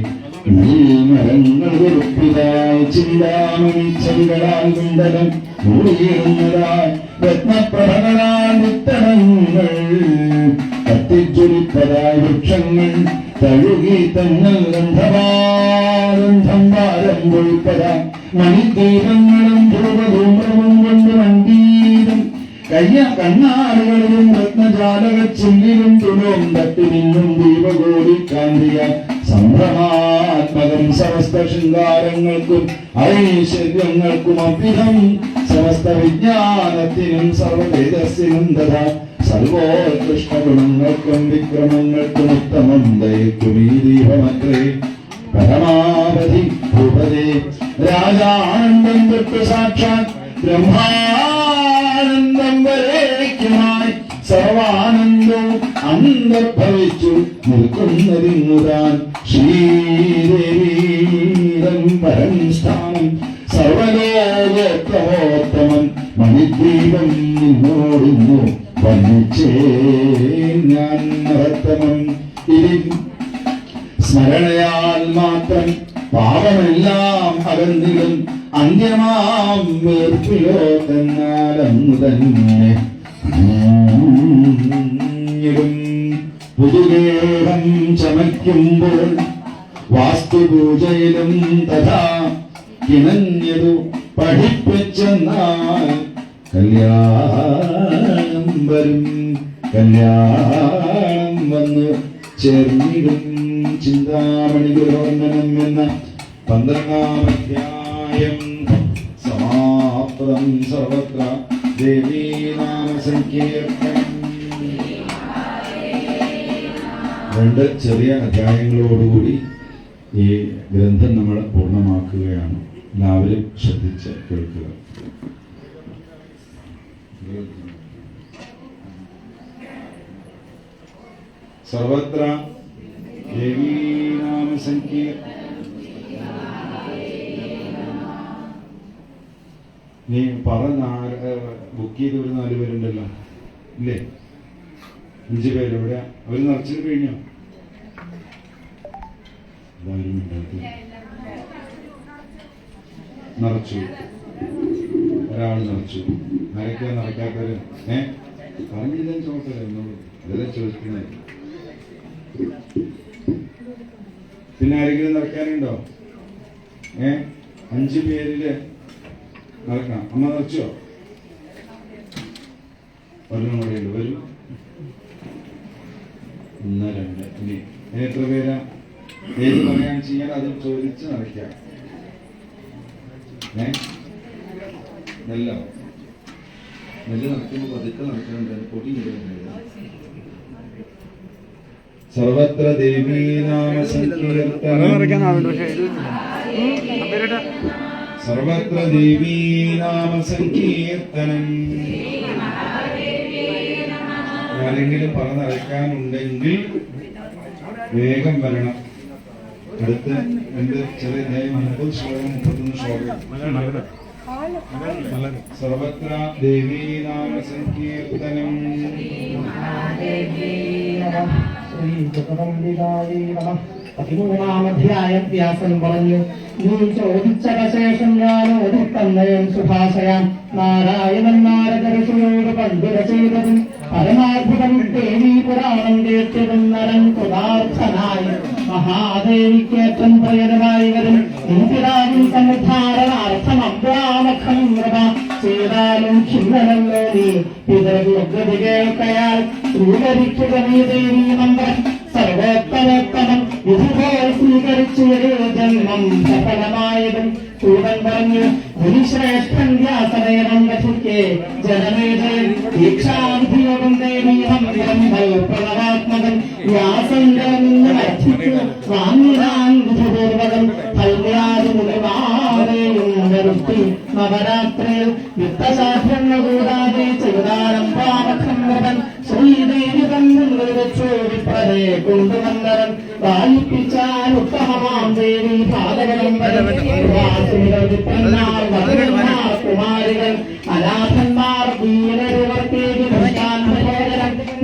മരങ്ങൾ വെറുപ്പിതായി ചിന്താമണി ചെവികളാൽ കുണ്ടലം മൂടിയിടുന്നതായി രത്നപ്രഭകളാൽ വിത്തണങ്ങൾ കത്തിച്ചൊരിപ്പതായി വൃക്ഷങ്ങൾ തഴുകി തങ്ങൾ ഗന്ധം വാരം പൊഴിപ്പത മണിദീപങ്ങളും ധ്രുവധൂമ്രവും കൊണ്ട് മണ്ടീരും കണ്ണാടുകളിലും രത്നജാലകച്ചില്ലിലും തുണവും തട്ടി നിന്നും ദീപകോടി കാന്തിയ സംഭ്രമാത്മകം സമസ്ത ശൃംഗാരങ്ങൾക്കും ഐശ്വര്യങ്ങൾക്കും അഭ്യുതം സമസ്ത വിജ്ഞാനത്തിനും സർവവേദസ്സിനും തഥാ സർവോത്കൃഷ്ട ഗുണങ്ങൾക്കും വിക്രമങ്ങൾക്കും ഉത്തമം ദയക്കും ഈ ദീപമത്രേ പരമാവധി ഭൂപതേ രാജാനന്ദം തൊട്ട് സാക്ഷാത് ബ്രഹ്മാനന്ദം വരേക്കുമായി സർവാനന്ദവും അന്തർഭവിച്ചു നിൽക്കുന്നതിങ്ങുതാൻ ശ്രീദേവീരം പരം സ്ഥാനം സർവലോകോത്തമോത്തമൻ മണിദ്വീപം നിന്നോടുന്നു വന്നിച്ചേ ഞാൻ മഹത്തമം ഇതിൽ സ്മരണയാൽ മാത്രം പാപമെല്ലാം അകന്നിടും അന്ത്യമാം വീർപ്പിലോ തന്നാലങ്ങു തന്നെ പുതുഗേഹം ചമയ്ക്കുമ്പോൾ വാസ്തുപൂജയിലും തഥാ കിണഞ്ഞതു പഠിപ്പിച്ചെന്നാൽ കല്യാണം വരും കല്യാണം വന്ന് ചേർന്നിടും ചിന്താമണി ഗുരുവർണ്ണനം എന്ന 12-ാം അധ്യായം സമാപ്തം സർവത്ര ദേവീനാമ സങ്കീർത്തനം. 2 ചെറിയ അധ്യായങ്ങളോടുകൂടി ഈ ഗ്രന്ഥം നമ്മൾ പൂർണ്ണമാക്കുകയാണ്. എല്ലാവരും ശ്രദ്ധിച്ച് കേൾക്കുക. സർവത്ര ദേവീനാമ സങ്കീർത്തനം. നീ ബുക്ക് ചെയ്ത് ഒരു 4 പേരുണ്ടല്ലോ ഇല്ലേ? 5 പേര് എവിടെയാ? അവര് നിറച്ചിട്ട് കഴിഞ്ഞോ? നിറച്ചു. ഒരാൾ നിറച്ചു. ആരൊക്കെയാ നിറയ്ക്കാത്തവര്? പറഞ്ഞില്ലെന്ന് ചോദിച്ചത് അതെല്ലാം ചോദിക്കുന്നത്. പിന്നെ ആരെങ്കിലും നിറയ്ക്കാനുണ്ടോ? 5 പേരില് നടക്കണം. അമ്മ നിറച്ചോ? ഒരെണ്ണം കൂടെയുള്ളൂ. വരും. 1 2 ഇനി എത്ര പേരാ? ഏത് പറയാൻ ചെയ്യാൻ അത് ചോദിച്ച് നിറയ്ക്കാം. നെല്ലോ നെല്ല് നടക്കുമ്പോൾ പതുക്കെ നടക്കുന്നുണ്ട്. പൊടി സർവത്ര ദേവീനാമ സങ്കീർത്തനം. സർവത്ര ദേവീനാമ സങ്കീർത്തനം. ആരെങ്കിലും പറഞ്ഞറിയിക്കാനുണ്ടെങ്കിൽ വേഗം വരണം. അടുത്ത് എന്ത് ചെറിയ 30 ശ്ലോകം 31 ശ്ലോകം. സർവത്ര ദേവീനാമ സങ്കീർത്തനം. പതിമൂന്നാമധ്യായം വ്യാസൻ പറഞ്ഞു, നീ ചോദിച്ചത ശേഷം ഞാൻ ഓടിത്തന്നയും സുഭാഷയാം. നാരായണൻ നാരദർശിയോട് പണ്ഡിത ചെയ്തതും പരമാത്ഭുതം ദേവീ പുരാണം കേട്ടതും നരൻ കൃതാർത്ഥനായി മഹാദേവിക്കേറ്റം പ്രയതമായി വരും നിൻപിതാവിൻ സമുദ്ധാരണാർത്ഥം അബ്രാമഖം കൃപ ചെയ്താലും ഖിന്നനല്ലോ നീ പിതൃഗതി കേൾക്കയാൽ സ്വീകരിക്കുക നീ ദേവീ മന്ത്രം. സർവോത്തമോത്തമം വിധിപോൽ സ്വീകരിച്ചു ജന്മം സഫലമായതും കൂടൻ പറഞ്ഞു മുനിശ്രേഷ്ഠൻ വ്യാസദേവം കഥിക്കെ ജനമേജൻ ദീക്ഷാവിധിയോടും ദേവീഹം പ്രണവാത്മകൻ വ്യാസന്റെ നിന്ന് വർദ്ധിച്ചു സ്വാമിനാൻ വിധിപൂർവകം കല്യാതി മുനിമാരെയും നിർത്തി നവരാത്രിയിൽ യുദ്ധശാസ്ത്രങ്ങൾ കൂടാതെ ചെയ്താരം പാമഖണ്ഡൻ ശ്രീദേവി തന്നും നിർവച്ചു വിപ്രരെ കൊണ്ടുവന്നവൻ വായിപ്പിച്ചാൽ ഉത്തമമാം ദേവി പാതകളും കുമാരികൾ അനാഥന്മാർ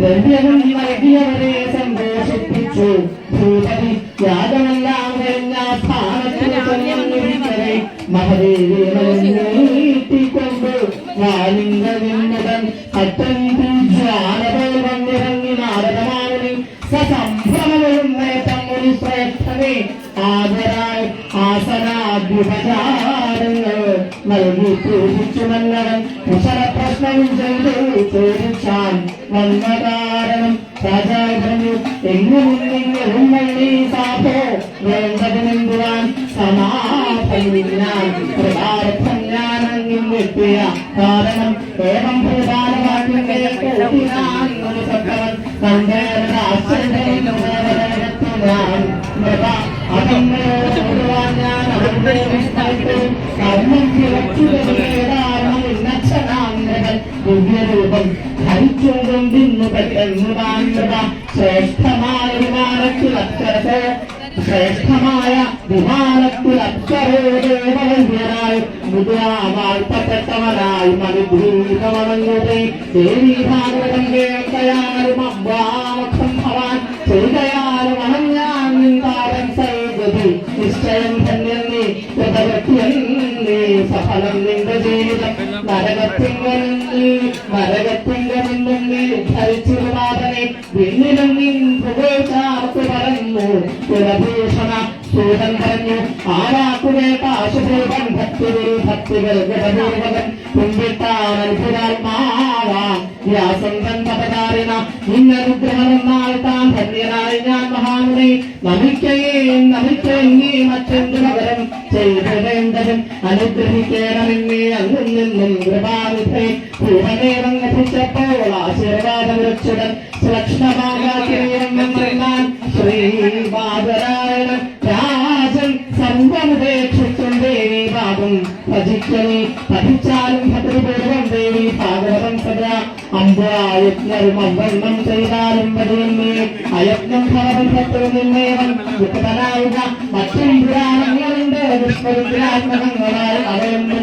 ദ്രവ്യവും നൽകിയവരെ സന്തോഷിപ്പിച്ചു. ഭൂപതി യാഗമെല്ലാം കഴിഞ്ഞ സ്ഥാനത്തിൽ ചെന്നവരെ മഹദേവിയെത്തിക്കൊണ്ട് വാലിംഗവിന്ദൻ അത്യന്തി ജ്വാലകൾ വന്നിറങ്ങി നാരദമാവിനി സസംഭ്രമവും നേട്ടം മുനി ശ്രേഷ്ഠനെ ആദരായി ആസനാദ്യ ഉപചാരങ്ങൾ നൽകി പൂജിച്ചു നല്ലവൻ കുശല പ്രശ്നവും ചെയ്തു ചോദിച്ചാൻ വന്ന കാരണം രാജാവ് പറഞ്ഞു എങ്ങും വള്ളി സാധോ വേണ്ടതിനെന്തുവാൻ സമാധാനം പ്രകാരത്വം ഞാൻ അങ്ങിൽ എത്തിയ കാരണം ഏവം പ്രധാനവാക്യം കേൾക്കാൻ സത്തവൻ തന്റെ ആശ്ചര്യം അകങ്ങളോടുവാൻ ഞാൻ അവരുടെ കർമ്മം ദിവ്യരൂപം ധരിച്ചുകൊണ്ടിന്നു പെട്ടെന്ന് ശ്രേഷ്ഠമായ വിമാനത്തിൽ അക്ഷരത്തെ ശ്രേഷ്ഠമായ വിമാനത്തിൽ അക്ഷരോദേവനായി മുദ്രാവാഴ്ത്തപ്പെട്ടവനായി മനുഭൂതമണങ്ങളുടെ ദേവീ ഭാഗവതം കേൾക്കയാലും അബ്ബാമക്ഷം ഭവാൻ ചെയ്തയാലും അണഞ്ഞാൻ നിന്താരൻ സൈഗതി നിശ്ചയം ധന്യന്നേ കൃതവ്യക്തിയന്നേ സഫലം നിന്റെ ജീവിതം നരകത്തിങ്കൽ ധരിച്ചിരുവാതനെ പിന്നിലും നിൻ പുകഴ്ചാർത്ത് പറഞ്ഞു കുലഭൂഷണ സൂതൻ പറഞ്ഞു ആരാക്കുവേ കാശുപൂർവൻ ഭക്തികൾ ഗതപൂർവകൻ കുമ്പിട്ടാൻ അത്ഭുതാത്മാവാം വ്യാസന്തൻ പദകാരിണ നിന്നനുഗ്രഹമെന്നാൽ താൻ ധന്യനായി ഞാൻ മഹാമുനി നമിക്കയെങ്കി മറ്റെന്തു പകരം ചെയ്തേണ്ടതും അനുഗ്രഹിക്കണമെന്നേ അങ്ങും നിന്നും കൃപാവിധേ പൂർണ്ണനേരം ഗതിച്ചപ്പോൾ ആശീർവാദവൃക്ഷുടൻ സുലക്ഷണമാകാൻ ശ്രീപാദരായണൻ രാജൻ സർവമുപേക്ഷിച്ചും ദേവി ഭാഗം ഭജിക്കണി പഠിച്ചാലും ഭദ്രപൂർവം ദേവി ഭാഗവതം സദാ അമ്പയജ്ഞരും അവണ്ണം ചെയ്താലും പതിയെന്നേ അയജ്ഞം ഭവൻ ഭക്തരും നിന്നേവൻ ദുഃഖനാവുക മറ്റും പുരാണങ്ങളുണ്ട് ദുഷ്പരിത്രാത്മകങ്ങളാൽ അവയെന്ന്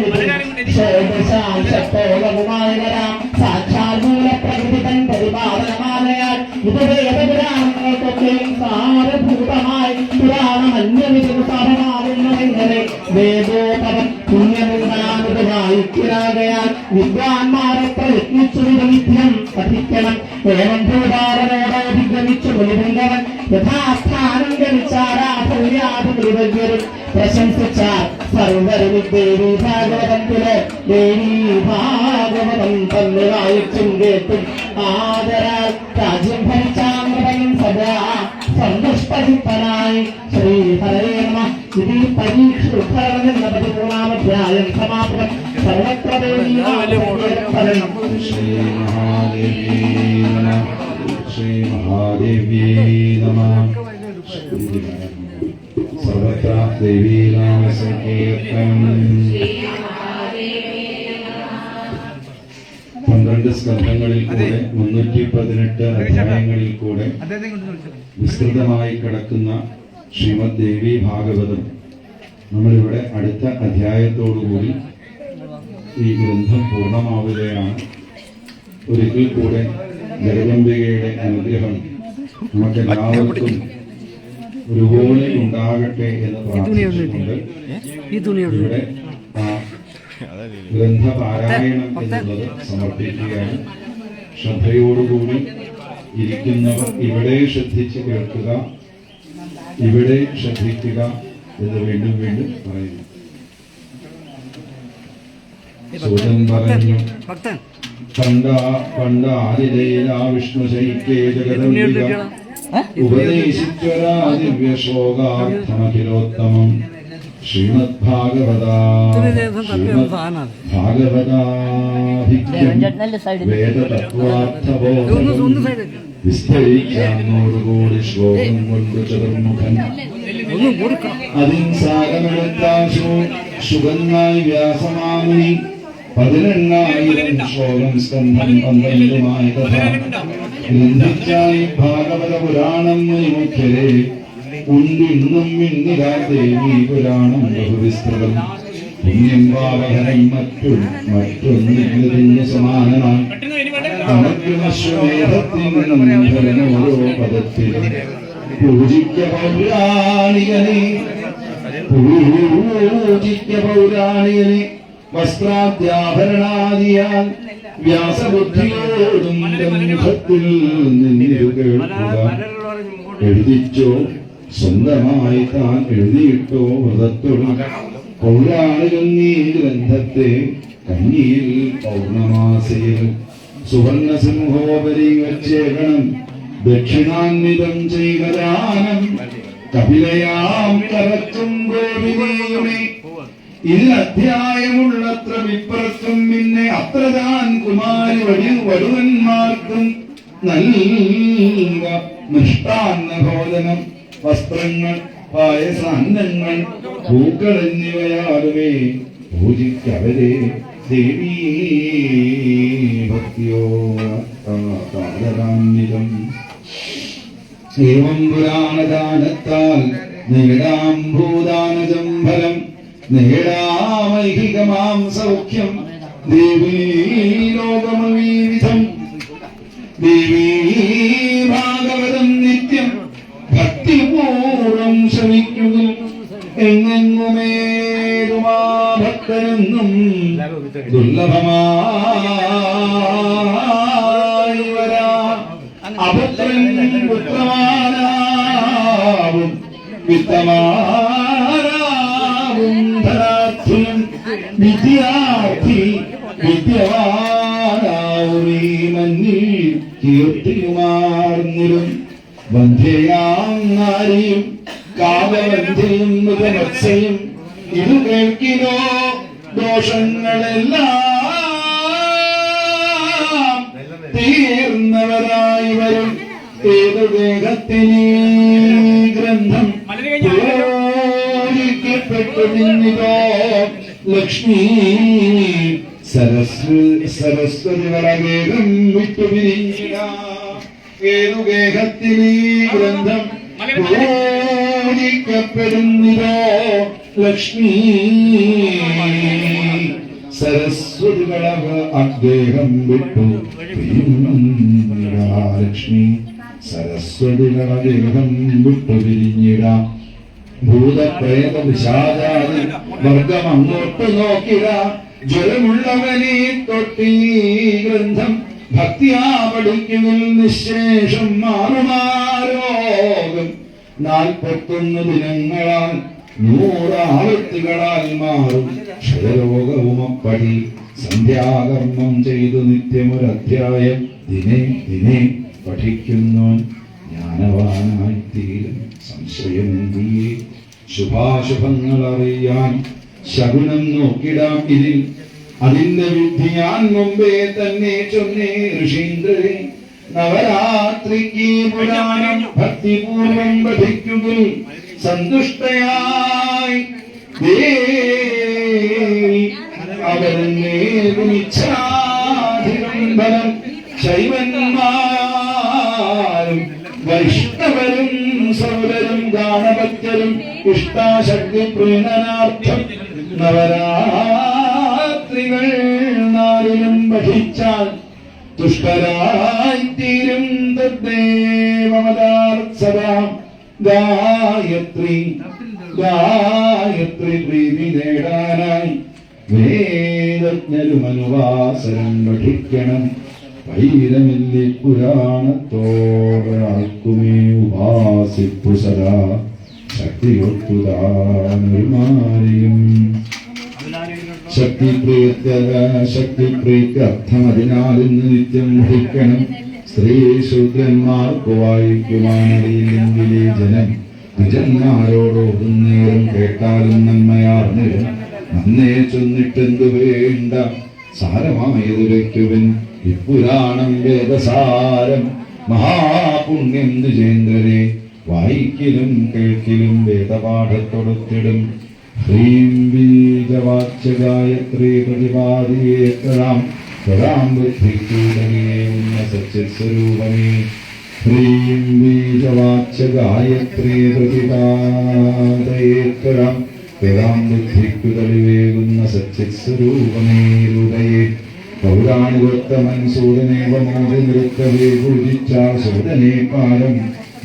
ശേഷാംശത്തോളവുമായി വരാം സാക്ഷാൽ മൂലപ്രകൃതി തൻ പരിപാലനമാലയാൽ ഉപവേദപുരാണങ്ങൾക്കൊക്കെയും സാരഭൂതമായി പുരാണം അന്യവിധം സഭമാവുന്നതെങ്ങനെ വേദോപവൻ പുണ്യമുണ്ടാകുന്നതായിക്കിരാകയാൽ വിദ്വാൻമാരെ പ്രയത്നിച്ചു വിധം പഠിക്കണം ഏവം ഭൂതാരനോടധിഗമിച്ചു മുനിവൃന്ദവൻ യഥാസ്ഥാനം ഗമിച്ചാരാധുര്യാധുരിവര്യരും പ്രശംസിച്ചാൽ സർവരും ദേവി ഭാഗവതത്തിലെ ദേവി ഭാഗവതം തന്നെ വായിച്ചും കേട്ടും ആദരാൽ രാജ്യം ഭരിച്ചാമൃതയും സദാ സന്തുഷ്ടചിത്തനായി ശ്രീഹരേ നമ ഇത് പരീക്ഷ ഉദ്ധരണം എന്ന 13-ാമധ്യായം സമാപ്തം സർവത്ര ദേവീ ശ്രീ മഹാദേവ്യേ നമഃ സർവത്ര ദേവീനാമ സങ്കീർത്തനം 12 സ്കന്ധങ്ങളിൽ കൂടെ 318 അധ്യായങ്ങളിൽ കൂടെ വിസ്തൃതമായി കിടക്കുന്ന ശ്രീമദ് ദേവി ഭാഗവതം നമ്മളിവിടെ അടുത്ത അധ്യായത്തോടുകൂടി ഈ ഗ്രന്ഥം പൂർണ്ണമാവുകയാണ്. ഒരിക്കൽ കൂടെ ജഗദംബികയുടെ അനുഗ്രഹം നമുക്കെല്ലാവർക്കും ഒരുപോലെ ഉണ്ടാകട്ടെ എന്ന് പ്രാർത്ഥിച്ചുകൊണ്ട് ഇവിടെ ഗ്രന്ഥപാരായണം എന്നുള്ളത് സമർപ്പിക്കുകയാണ്. ശ്രദ്ധയോടുകൂടി ഇരിക്കുന്നവർ ഇവിടെ ശ്രദ്ധിച്ച് കേൾക്കുക, ഇവിടെ ശ്രദ്ധിക്കുക എന്ന് വീണ്ടും വീണ്ടും പറയുന്നു. സൂതൻ പറഞ്ഞു, പണ്ടാതിലീലാ വിഷ്ണു ശൈത്യേ ജഗദംബിക ഉപദേശിച്ചൊരാ ദിവ്യശോകാർത്ഥമഖിലോത്തമം ശ്രീമദ്ഭാഗവതാഭിജ്ഞം വേദതത്വാർത്ഥബോധം വിസ്തരിക്കാന്നോടുകൂടി ശ്ലോകം കൊണ്ട് ചതുർമുഖൻ അതിൻസാരമെടുത്താശു സുഗന്നായി വ്യാസമാമുനി 18,000 ശ്ലോകം സ്കന്ധം 12 കഥ ഗ്രന്ഥിച്ചായി ഭാഗവത പുരാണം മുനിമുഖ്യരെ ഉണ്ടിന്നും മിന്നിരാ ദേവി പുരാണം ബഹുവിസ്തൃതം പുണ്യം വാവഹനം മറ്റൊന്നിന് സമാനമാണ് ഓരോ പദത്തിലും പൂജിക്ക പൗരാണികനെ വസ്ത്രാദ്യാഭരണാദിയാൽ വ്യാസബുദ്ധിയോടും മുഖത്തിൽ നിന്നിരു കേൾക്കുക. എഴുതിച്ചോ സ്വന്തമായി താൻ എഴുതിയിട്ടോ വ്രതത്തോടും പൗരാണികങ്ങീ ഗ്രന്ഥത്തെ കഞ്ഞിയിൽ പൗർണമാസയിൽ സുവർണ സിംഹോപരി വച്ചേകണം ദക്ഷിണാന്വിതം ചെയ്കദാനം കപിലയാം കറച്ചും ഗോപിനിയുമേ ഇതിൽ അധ്യായമുള്ളത്ര വിപ്രത്തും പിന്നെ അത്ര താൻ കുമാരി വടുവന്മാർക്കും നൽക മൃഷ്ടാന്ന ഭോജനം വസ്ത്രങ്ങൾ പായസാന്നങ്ങൾ പൂക്കൾ എന്നിവയാലുമേ പൂജിക്കവരെ ദേവീ ഭക്തിയോ താരകാന്വിതം ഏവം പുരാണദാനത്താൽ നേടാം ഭൂദാനജം ഫലം നേടാമൈഹികമാം സൗഖ്യം ദേവീ ലോകമവീവിധം ദേവീ ഭാഗവതം നിത്യം ഭക്തിപൂർവം ശ്രമിക്കുക എങ്ങെങ്ങുമേതുമാ ഭക്തനെന്നും ദുർലഭമായി വരാ അപുത്രൻ പുത്രമാനാവും വിത്തമാനാവും ധനാർത്ഥിയും വിദ്യാർത്ഥി വിദ്യവാനാവും ഈ മഞ്ഞിൽ കീർത്തിയുമാർന്നിരും വന്ധ്യയാം നാരിയും കാവവന്ധ്യയും മൃഗമത്സ്യയും ഇത് കേൾക്കിനോ ദോഷങ്ങളെല്ലാം തീർന്നവരായി വരും ഏതു ദേഹത്തിനീ ഗ്രന്ഥം പൂജിക്കപ്പെട്ടു നിന്നിതോ ലക്ഷ്മി സരസ്വതി വരഗേഹം വിട്ടുപിരിഞ്ഞിട ഏതു ഗേഹത്തിനീ ഗ്രന്ഥം പൂജിക്കപ്പെടുന്നിതോ ലക്ഷ്മി സരസ്വതികളവ അദ്ദേഹം വിട്ടു ലക്ഷ്മി സരസ്വതികളദ്ദേഹം വിട്ടു പിരിഞ്ഞിട ഭൂതപ്രേത വിഷാദാദി വർഗം അങ്ങോട്ട് നോക്കിട ജ്വരമുള്ളവനെ തൊട്ടീ ഗ്രന്ഥം ഭക്തിയാ പഠിക്കുവിൽ നിശേഷം മാറുമാരോഗം 41 ദിനങ്ങളാൽ 100 ആവൃത്തികളാൽ മാറും ക്ഷയരോഗവും അപ്പടി സന്ധ്യാകർമ്മം ചെയ്തു നിത്യമൊരധ്യായം ദിനേ ദിനേ പഠിക്കുന്നു ജ്ഞാനവാനായി തീരും സംശയമെന്തിയേ ശുഭാശുഭങ്ങൾ അറിയാൻ ശകുനം നോക്കിടാം ഇതിൽ അതിന്റെ വിധി ഞാൻ മുമ്പേ തന്നെ ചൊന്നേ ഋഷീന്ദ്രരെ നവരാത്രിക്ക് പുരാണം ഭക്തിപൂർവം പഠിക്കുകിൽ സന്തുഷ്ടയായി ദേവി അവരന്നെ വിളിച്ചാധികം ശൈവന്മാരും വൈഷ്ണവരും സൗരരും ഗാനഭക്തരും ഇഷ്ടാശക്തി പ്രീണനാർത്ഥം നവരാത്രികൾ നാലിലും പഠിച്ചാൽ തുഷ്ടരായി തീരും തദ്ദേവമദാർസദാ ഗായത്രി ഗായത്രി പ്രീതി നേടാനായി വേദജ്ഞരും അനുവാസനം പഠിക്കണം വൈരമില്ലി പുരാണത്തോടാക്കുമേ ഉപാസിപ്പു സദാ ശക്തിയൊട്ടുതാനുമാരിയും ശക്തിപ്രീതി അർത്ഥം അതിനാൽ ഇന്ന് നിത്യം വഹിക്കണം സ്ത്രീ ശൂദ്രന്മാർക്ക് വായിക്കുവാനറിയില്ലെങ്കിലേ ജനം നിജന്മാരോടോടുന്നേരം കേട്ടാലും നന്മയാർന്നിരും നന്നേ ചൊന്നിട്ടെന്തു വേണ്ട സാരമായതുരയ്ക്കുവൻ ഇപ്പുരാണം വേദസാരം മഹാപുണ്യം ദ്വിജേന്ദ്രരെ വായിക്കലും കേൾക്കലും വേദപാഠത്തൊടുത്തിടും ഹ്രീം ബീജവാച്യ ഗായത്രി പ്രതിപാദിയേത്രാം ത്വരാം ബുദ്ധിക്കൂടമേ ഉന്ന സച്ചിത്സ്വരൂപമേ ഹ്രീം ബീജവാച്യ ഗായത്രി പ്രതിപാദയേത്രാം ത്വരാം ബുദ്ധിക്കുതളിവേകുന്ന സച്ചിത്സ്വരൂപമേ രൂപയേ പൗരാണികോത്തമൻ സൂര്യനേവമോദി നൃത്തവേ പൂജിച്ചാൽ സൂര്യനേ കാലം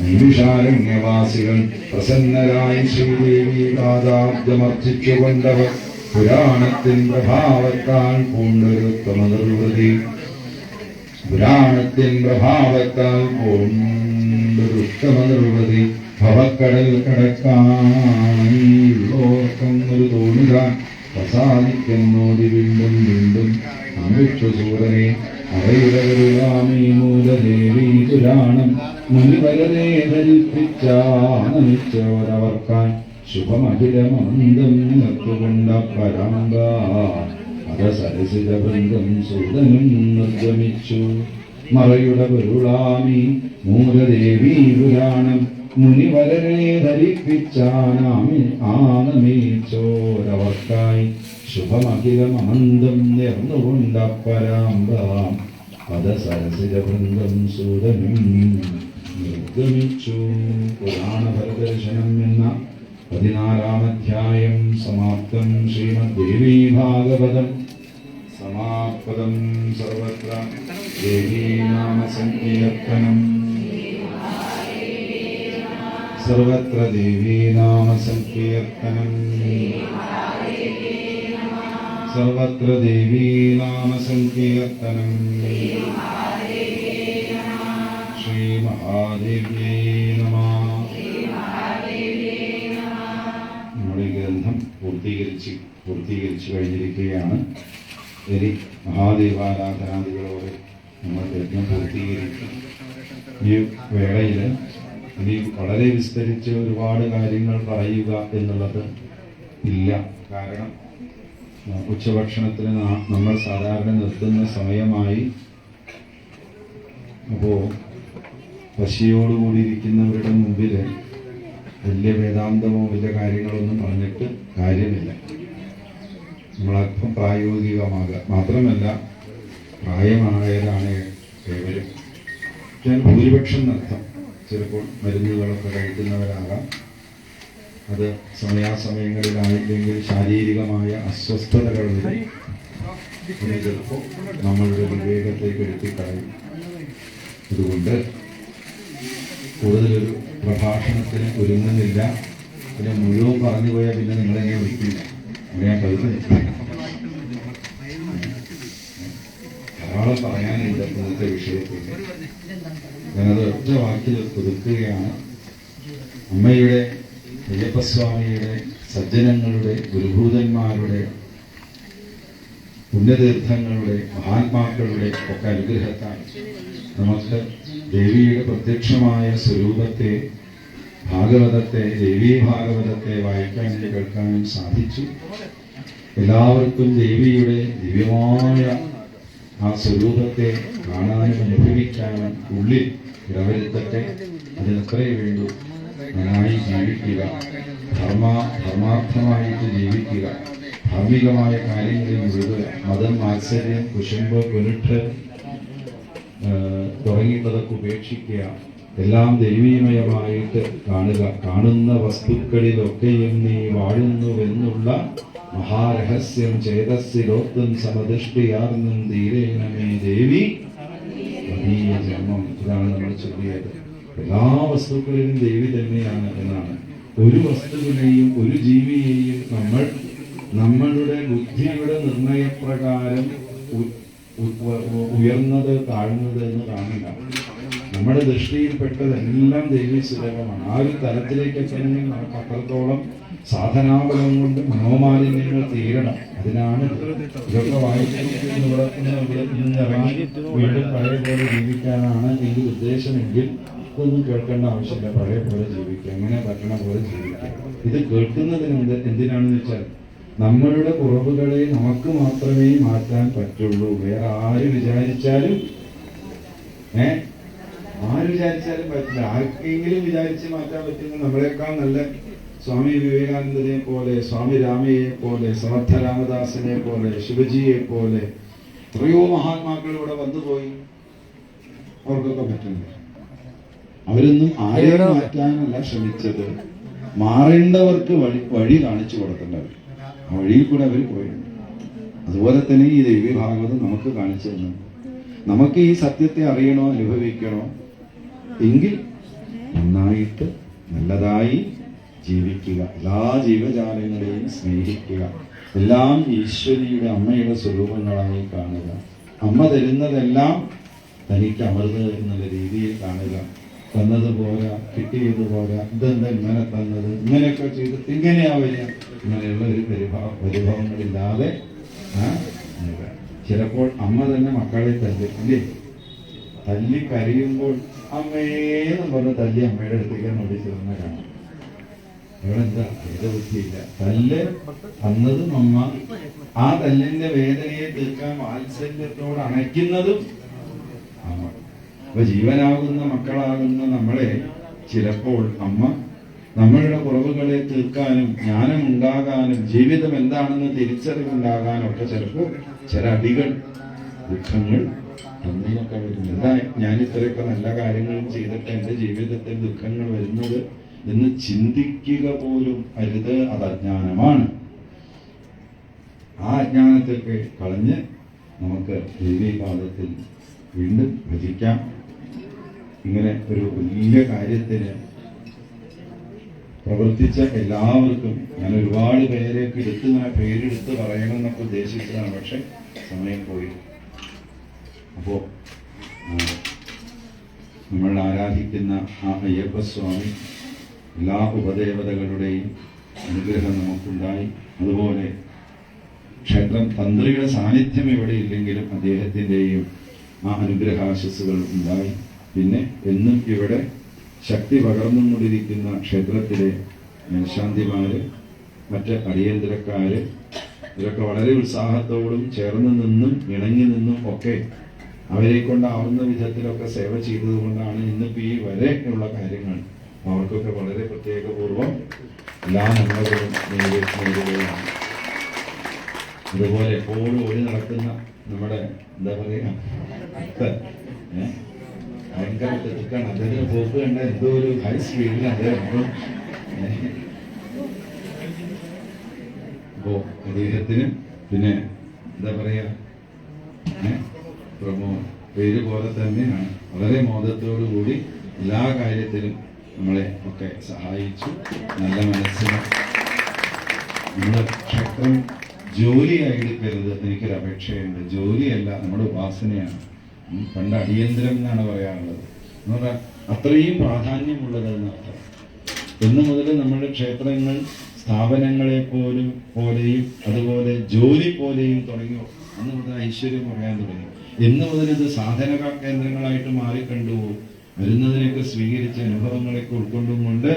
നൈവിഷാരണ്യവാസികൾ പ്രസന്നരായി ശ്രീദേവി പാദാബ്ജമർച്ചിച്ചുകൊണ്ടവർ പുരാണത്തിൻ പ്രഭാവത്താൽ പൂണ്ടൊരുത്തമനിർവൃതി ഭവക്കടൽ കടക്കാണോർക്കൊന്നൊരു തോന്നുകാൻ പ്രസാദിക്കുന്നോടി വീണ്ടും വീണ്ടും അന്വേഷൂരനെ അവയുടവരുളാമീ മൂലദേവീ പുരാണം മുനിവരരെ ധരിപ്പിച്ചാനമിച്ചവരവർക്കാൻ ശുഭമഖിലമന്ദം നിർത്തുകൊണ്ട പരാങ്ക അത സരസിത ബന്ധം സൂതനും നിർഗമിച്ചു മറയുടെ പൊരുളാമി മൂലദേവീ പുരാണം മുനിവരരെ ധരിപ്പിച്ചാനമിച്ചോരവർക്കായി ശുഭമഖിലമന്ദം നേർന്നുകൊണ്ട പരാമ്പാം അത സരസിത ബന്ധം സൂതനും നിർഗമിച്ചു. പുരാണഭരദർശനം എന്ന 14-ാം അധ്യായം സമാപ്തം. ശ്രീമദ്ദേവീ ഭാഗവതം സമാപദം. സർവത്ര ദേവീനാമ സങ്കീർത്തനം. സർവത്ര ദേവീനാമ സങ്കീർത്തനം. സർവത്ര ദേവീനാമ സങ്കീർത്തനം. ശ്രീമഹാദേവ്യൈ നമഃ. നമ്മുടെ ഗ്രന്ഥം പൂർത്തീകരിച്ചു കഴിഞ്ഞിരിക്കുകയാണ്. ഇനി മഹാദേവാരാധനാദികളോട് നമ്മൾ യജ്ഞം പൂർത്തീകരിക്കും. ഈ വേളയിൽ ഇനി വളരെ വിസ്തരിച്ച് ഒരുപാട് കാര്യങ്ങൾ പറയുക എന്നുള്ളത് ഇല്ല. കാരണം ഉച്ചഭക്ഷണത്തിന് നമ്മൾ സാധാരണ നിർത്തുന്ന സമയമായി. അപ്പോൾ പശിയോടുകൂടി ഇരിക്കുന്നവരുടെ മുമ്പിൽ വലിയ വേദാന്തമോ വലിയ കാര്യങ്ങളൊന്നും പറഞ്ഞിട്ട് കാര്യമില്ല. നമ്മളല്പം പ്രായോഗികമാകുക. മാത്രമല്ല പ്രായമായതാണ് ഏവരും. ഞാൻ ഭൂരിപക്ഷം നർത്ഥം ചിലപ്പോൾ മരുന്നുകളൊക്കെ കഴിക്കുന്നവരാകാം. അത് സമയാസമയങ്ങളിലായില്ലെങ്കിൽ ശാരീരികമായ അസ്വസ്ഥതകൾ വരും. പിന്നെ ചിലപ്പോൾ നമ്മളുടെ വിവേകത്തേക്ക് എടുത്തിക്കളയും. അതുകൊണ്ട് കൂടുതലൊരു പ്രഭാഷണത്തിന് ഒരുങ്ങുന്നില്ല. പിന്നെ മുഴുവൻ പറഞ്ഞു പോയാൽ പിന്നെ നിങ്ങളെന്നെ വിളിക്കില്ല. ഞാൻ കരുതുന്നില്ല. ധാരാളം പറയാനില്ല ഇന്നത്തെ വിഷയത്തിൽ. ഞാനത് ഒറ്റ വാക്കിൽ ഒതുക്കുകയാണ്. അമ്മയുടെ, അയ്യപ്പസ്വാമിയുടെ, സജ്ജനങ്ങളുടെ, ഗുരുഭൂതന്മാരുടെ, പുണ്യതീർത്ഥങ്ങളുടെ, മഹാത്മാക്കളുടെ ഒക്കെ അനുഗ്രഹത്താൽ നമുക്ക് ദേവിയുടെ പ്രത്യക്ഷമായ സ്വരൂപത്തെ, ഭാഗവതത്തെ, ദേവീ ഭാഗവതത്തെ വായിക്കാനും കേൾക്കാനും സാധിച്ചു. എല്ലാവർക്കും ദേവിയുടെ ദിവ്യമായ ആ സ്വരൂപത്തെ കാണാനും അനുഭവിക്കാനും ഉള്ളിൽ ഇടവരുത്തട്ടെ. അതിനത്രേ വേണ്ടു. നന്നായി ജീവിക്കുക, ധർമാർത്ഥമായിട്ട് ജീവിക്കുക, ധാർമ്മികമായ കാര്യങ്ങളിൽ മുഴുവൻ മതം, മാത്സര്യം, കുശുമ്പ്, കുരുട്ട് തുടങ്ങിയതൊക്കെ ഉപേക്ഷിക്കുക. എല്ലാം ദൈവീമയമായിട്ട് കാണുക. കാണുന്ന വസ്തുക്കളിലൊക്കെയും നീ വാഴുന്നുവെന്നുള്ള മഹാരഹസ്യം ചേതസ്സിലോത്തും സമദൃഷ്ടിയാർന്നും ധീരേണമേ ദേവി മദീയ ജന്മം. ഇതാണ് നമ്മൾ ചൊല്ലിയത്. എല്ലാ വസ്തുക്കളിലും ദേവി തന്നെയാണ് എന്നാണ്. ഒരു വസ്തുവിനെയും ഒരു ജീവിയെയും നമ്മൾ നമ്മളുടെ ബുദ്ധിയുടെ നിർണയപ്രകാരം ഉയർന്നത് താഴ്ന്നത് എന്ന് കാണില്ല. നമ്മുടെ ദൃഷ്ടിയിൽപ്പെട്ടതെല്ലാം ദേവീ സുലഭമാണ്. ആ ഒരു തലത്തിലേക്ക് എത്തണമെങ്കിൽ നമുക്ക് അത്രത്തോളം സാധനാബലം കൊണ്ട് മനോമാലിന്യങ്ങൾ തീരണം. അതിനാണ് ഇതൊക്കെ വായിച്ചിറങ്ങി വീണ്ടും പഴയ പോലെ ജീവിക്കാനാണ് എങ്കിൽ ഉദ്ദേശമെങ്കിൽ ഇതൊന്നും കേൾക്കേണ്ട ആവശ്യമില്ല. പഴയ പോലെ ജീവിക്കുക, എങ്ങനെ പറ്റണ പോലെ ജീവിക്കുക. ഇത് കേൾക്കുന്നതിന് എന്തിനാണെന്ന് വെച്ചാൽ നമ്മളുടെ കുറവുകളെ നമുക്ക് മാത്രമേ മാറ്റാൻ പറ്റുള്ളൂ. വേറെ ആര് വിചാരിച്ചാലും പറ്റില്ല. ആർക്കെങ്കിലും വിചാരിച്ച് മാറ്റാൻ പറ്റുന്ന നമ്മളെക്കാൾ നല്ല സ്വാമി വിവേകാനന്ദനെ പോലെ, സ്വാമി രാമയെ പോലെ, സമർത്ഥ രാമദാസിനെ പോലെ, ശിവജിയെ പോലെ എത്രയോ മഹാത്മാക്കൾ ഇവിടെ വന്നുപോയി. അവർക്കൊക്കെ പറ്റുന്നില്ല. അവരൊന്നും ആരെയും മാറ്റാനല്ല ശ്രമിച്ചത്, മാറേണ്ടവർക്ക് വഴി കാണിച്ചു കൊടുക്കേണ്ടവർ. ആ വഴിയിൽ കൂടെ അവർ പോയിട്ടുണ്ട്. അതുപോലെ തന്നെ ഈ ദേവീ ഭാഗവതം നമുക്ക് കാണിച്ചു തന്നു. നമുക്ക് ഈ സത്യത്തെ അറിയണോ, അനുഭവിക്കണോ എങ്കിൽ നന്നായിട്ട് നല്ലതായി ജീവിക്കുക, എല്ലാ ജീവജാലങ്ങളെയും സ്നേഹിക്കുക, എല്ലാം ഈശ്വരിയുടെ അമ്മയുടെ സ്വരൂപങ്ങളായി കാണുക, അമ്മ തരുന്നതെല്ലാം തനിക്ക് അമൃത് എന്നുള്ള രീതിയിൽ കാണുക, തന്നത് പോരാ, കിട്ടിയത് പോരാ, ഇതെന്താ ഇങ്ങനെ തന്നത്, ഇങ്ങനെയൊക്കെ ചെയ്തിട്ട് ഇങ്ങനെയാ വരിക, ഇങ്ങനെയുള്ള ഒരു പരിഭവങ്ങളില്ലാതെ ചിലപ്പോൾ അമ്മ തന്നെ മക്കളെ തല്ലും ഇല്ലേ? തല്ലി കരയുമ്പോൾ അമ്മേന്ന് പറഞ്ഞ് തല്ലി അമ്മയുടെ അടുത്തേക്ക് ഓടിച്ചിരുന്ന കാണാം. ഇവിടെ എന്താ ഭേദബുദ്ധിയില്ല. തല്ല് തന്നതും അമ്മ, ആ തല്ലിന്റെ വേദനയെ തീർക്കാൻ വാത്സല്യത്തോട് അണയ്ക്കുന്നതും അമ്മ. അപ്പൊ ജീവനാകുന്ന മക്കളാകുന്ന നമ്മളെ ചിലപ്പോൾ അമ്മ നമ്മളുടെ കുറവുകളെ തീർക്കാനും ജ്ഞാനമുണ്ടാകാനും ജീവിതം എന്താണെന്ന് തിരിച്ചറിവുണ്ടാകാനും ഒക്കെ ചിലപ്പോൾ ചില അടികൾ, ദുഃഖങ്ങൾ തന്നൊക്കെ വരുന്നു. എന്താ ഞാൻ ഇത്രയൊക്കെ നല്ല കാര്യങ്ങളും ചെയ്തിട്ട് എന്റെ ജീവിതത്തിൽ ദുഃഖങ്ങൾ വരുന്നത് എന്ന് ചിന്തിക്കുക പോലും അരുത്. അത് അജ്ഞാനമാണ്. ആ അജ്ഞാനത്തൊക്കെ കളഞ്ഞ് നമുക്ക് ദൈവീപാദത്തിൽ വീണ്ടും ഭജിക്കാം. ഇങ്ങനെ ഒരു വലിയ കാര്യത്തിന് പ്രവർത്തിച്ച എല്ലാവർക്കും ഞാൻ ഒരുപാട് പേരെയൊക്കെ ഇങ്ങനെ പേരെടുത്ത് പറയണമെന്നൊക്കെ ഉദ്ദേശിച്ചതാണ്. പക്ഷെ സമയം പോയി. അപ്പോ നമ്മൾ ആരാധിക്കുന്ന ആ അയ്യപ്പസ്വാമി എല്ലാ ഉപദേവതകളുടെയും അനുഗ്രഹം നമുക്കുണ്ടായി. അതുപോലെ ക്ഷേത്രം തന്ത്രിയുടെ സാന്നിധ്യം ഇവിടെ ഇല്ലെങ്കിലും അദ്ദേഹത്തിൻ്റെയും ആ അനുഗ്രഹാശസ്സുകൾ ഉണ്ടായി. പിന്നെ എന്നും ഇവിടെ ശക്തി പകർന്നുകൊണ്ടിരിക്കുന്ന ക്ഷേത്രത്തിലെ മേൽശാന്തിമാര്, മറ്റ് അടിയന്തരക്കാര്, ഇവരൊക്കെ വളരെ ഉത്സാഹത്തോടും ചേർന്ന് നിന്നും ഇണങ്ങി നിന്നും ഒക്കെ അവരെ കൊണ്ടാവുന്ന വിധത്തിലൊക്കെ സേവ ചെയ്തത് കൊണ്ടാണ് ഇന്നിപ്പോ ഈ വരെയുള്ള കാര്യങ്ങൾ. അവർക്കൊക്കെ വളരെ പ്രത്യേകപൂർവം എല്ലാ നന്മകളും നേടുകയാണ്. അതുപോലെ എപ്പോഴും ഓടി നടക്കുന്ന നമ്മുടെ എന്താ പറയാ ഭയങ്കര തിരക്കാണ്. അദ്ദേഹത്തിന് പോക്ക് കണ്ട എന്തോ ഒരു ഹൈ സ്പീഡിൽ അദ്ദേഹം. അപ്പോ അദ്ദേഹത്തിന് പിന്നെ എന്താ പറയാ പ്രമോ പേര് പോലെ തന്നെയാണ് വളരെ മോദത്തോടു കൂടി എല്ലാ കാര്യത്തിലും നമ്മളെ ഒക്കെ സഹായിച്ചു. നല്ല മനസ്സിന് നമ്മുടെ ക്ഷേത്രം ജോലിയായെടുക്കരുത്. എനിക്കൊരു അപേക്ഷയുണ്ട്. ജോലിയല്ല, നമ്മുടെ ഉപാസനയാണ്. പണ്ട് അടിയന്തരം എന്നാണ് പറയാറുള്ളത്. എന്ന് പറഞ്ഞാൽ അത്രയും പ്രാധാന്യമുള്ളതെന്നർത്ഥം. എന്ന് മുതൽ നമ്മുടെ ക്ഷേത്രങ്ങൾ സ്ഥാപനങ്ങളെ പോലെയും അതുപോലെ ജോലി പോലെയും തുടങ്ങി. അന്ന് മുതൽ ഐശ്വര്യം പറയാൻ തുടങ്ങി. എന്ന് മുതൽ ഇത് സാധന കേന്ദ്രങ്ങളായിട്ട് മാറിക്കണ്ടുപോകും. വരുന്നതിനെയൊക്കെ സ്വീകരിച്ച അനുഭവങ്ങളൊക്കെ ഉൾക്കൊണ്ടും കൊണ്ട്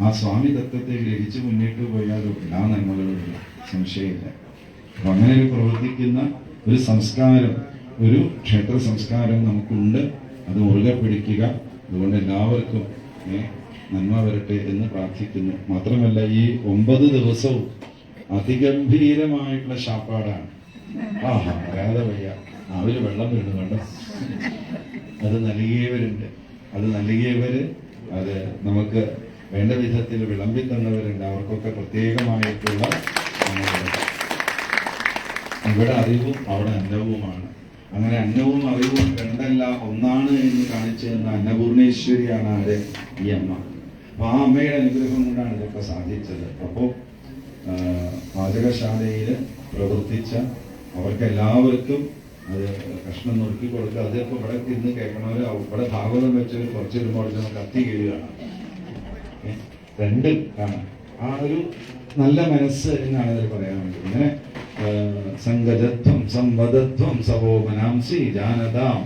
ആ സ്വാമി തത്വത്തെ ഗ്രഹിച്ച് മുന്നോട്ട് പോയാലും എല്ലാ നന്മകളുമില്ല, സംശയമില്ല. അപ്പൊ അങ്ങനെ ഒരു പ്രവർത്തിക്കുന്ന ഒരു സംസ്കാരം, ഒരു ക്ഷേത്ര സംസ്കാരം നമുക്കുണ്ട്. അത് മുറുകെ പിടിക്കുക. അതുകൊണ്ട് എല്ലാവർക്കും നന്മ വരട്ടെ എന്ന് പ്രാർത്ഥിക്കുന്നു. മാത്രമല്ല ഈ 9 ദിവസവും അതിഗംഭീരമായിട്ടുള്ള ശാപ്പാടാണ്. പറയാതെ വയ്യ. അവര് വെള്ളം വീണു കണ്ടോ. അത് നൽകിയവരുണ്ട്. അത് നൽകിയവര് അത് നമുക്ക് വേണ്ട വിധത്തിൽ വിളമ്പി തന്നവരുണ്ട്. അവർക്കൊക്കെ പ്രത്യേകമായിട്ടുള്ള ഇവിടെ അറിവും അവിടെ അന്നവുമാണ്. അങ്ങനെ അന്നവും അറിവും രണ്ടല്ല ഒന്നാണ് എന്ന് കാണിച്ചു തന്ന അന്നപൂർണേശ്വരിയാണ് ആര്? ഈ അമ്മ. അപ്പൊ ആ അമ്മയുടെ അനുഗ്രഹം കൊണ്ടാണ് ഇതൊക്കെ സാധിച്ചത്. അപ്പോ പാചകശാലയില് പ്രവർത്തിച്ച അവർക്കെല്ലാവർക്കും അത് കഷ്ണം നുറുക്കി കൊടുക്കുക. അതിപ്പോ ഇവിടെ ഇന്ന് കേൾക്കണവര് ഇവിടെ ഭാഗവതം വെച്ച് കുറച്ചിരുമ്പോൾ കത്തി കീഴുകയാണ്. രണ്ട് കാണാം. ആ ഒരു നല്ല മനസ്സ് എന്നാണ് അതിൽ പറയാൻ വേണ്ടി. ഇങ്ങനെ സംഗജത്വം സംവദത്വം സവോമനാംസി ജാനതാം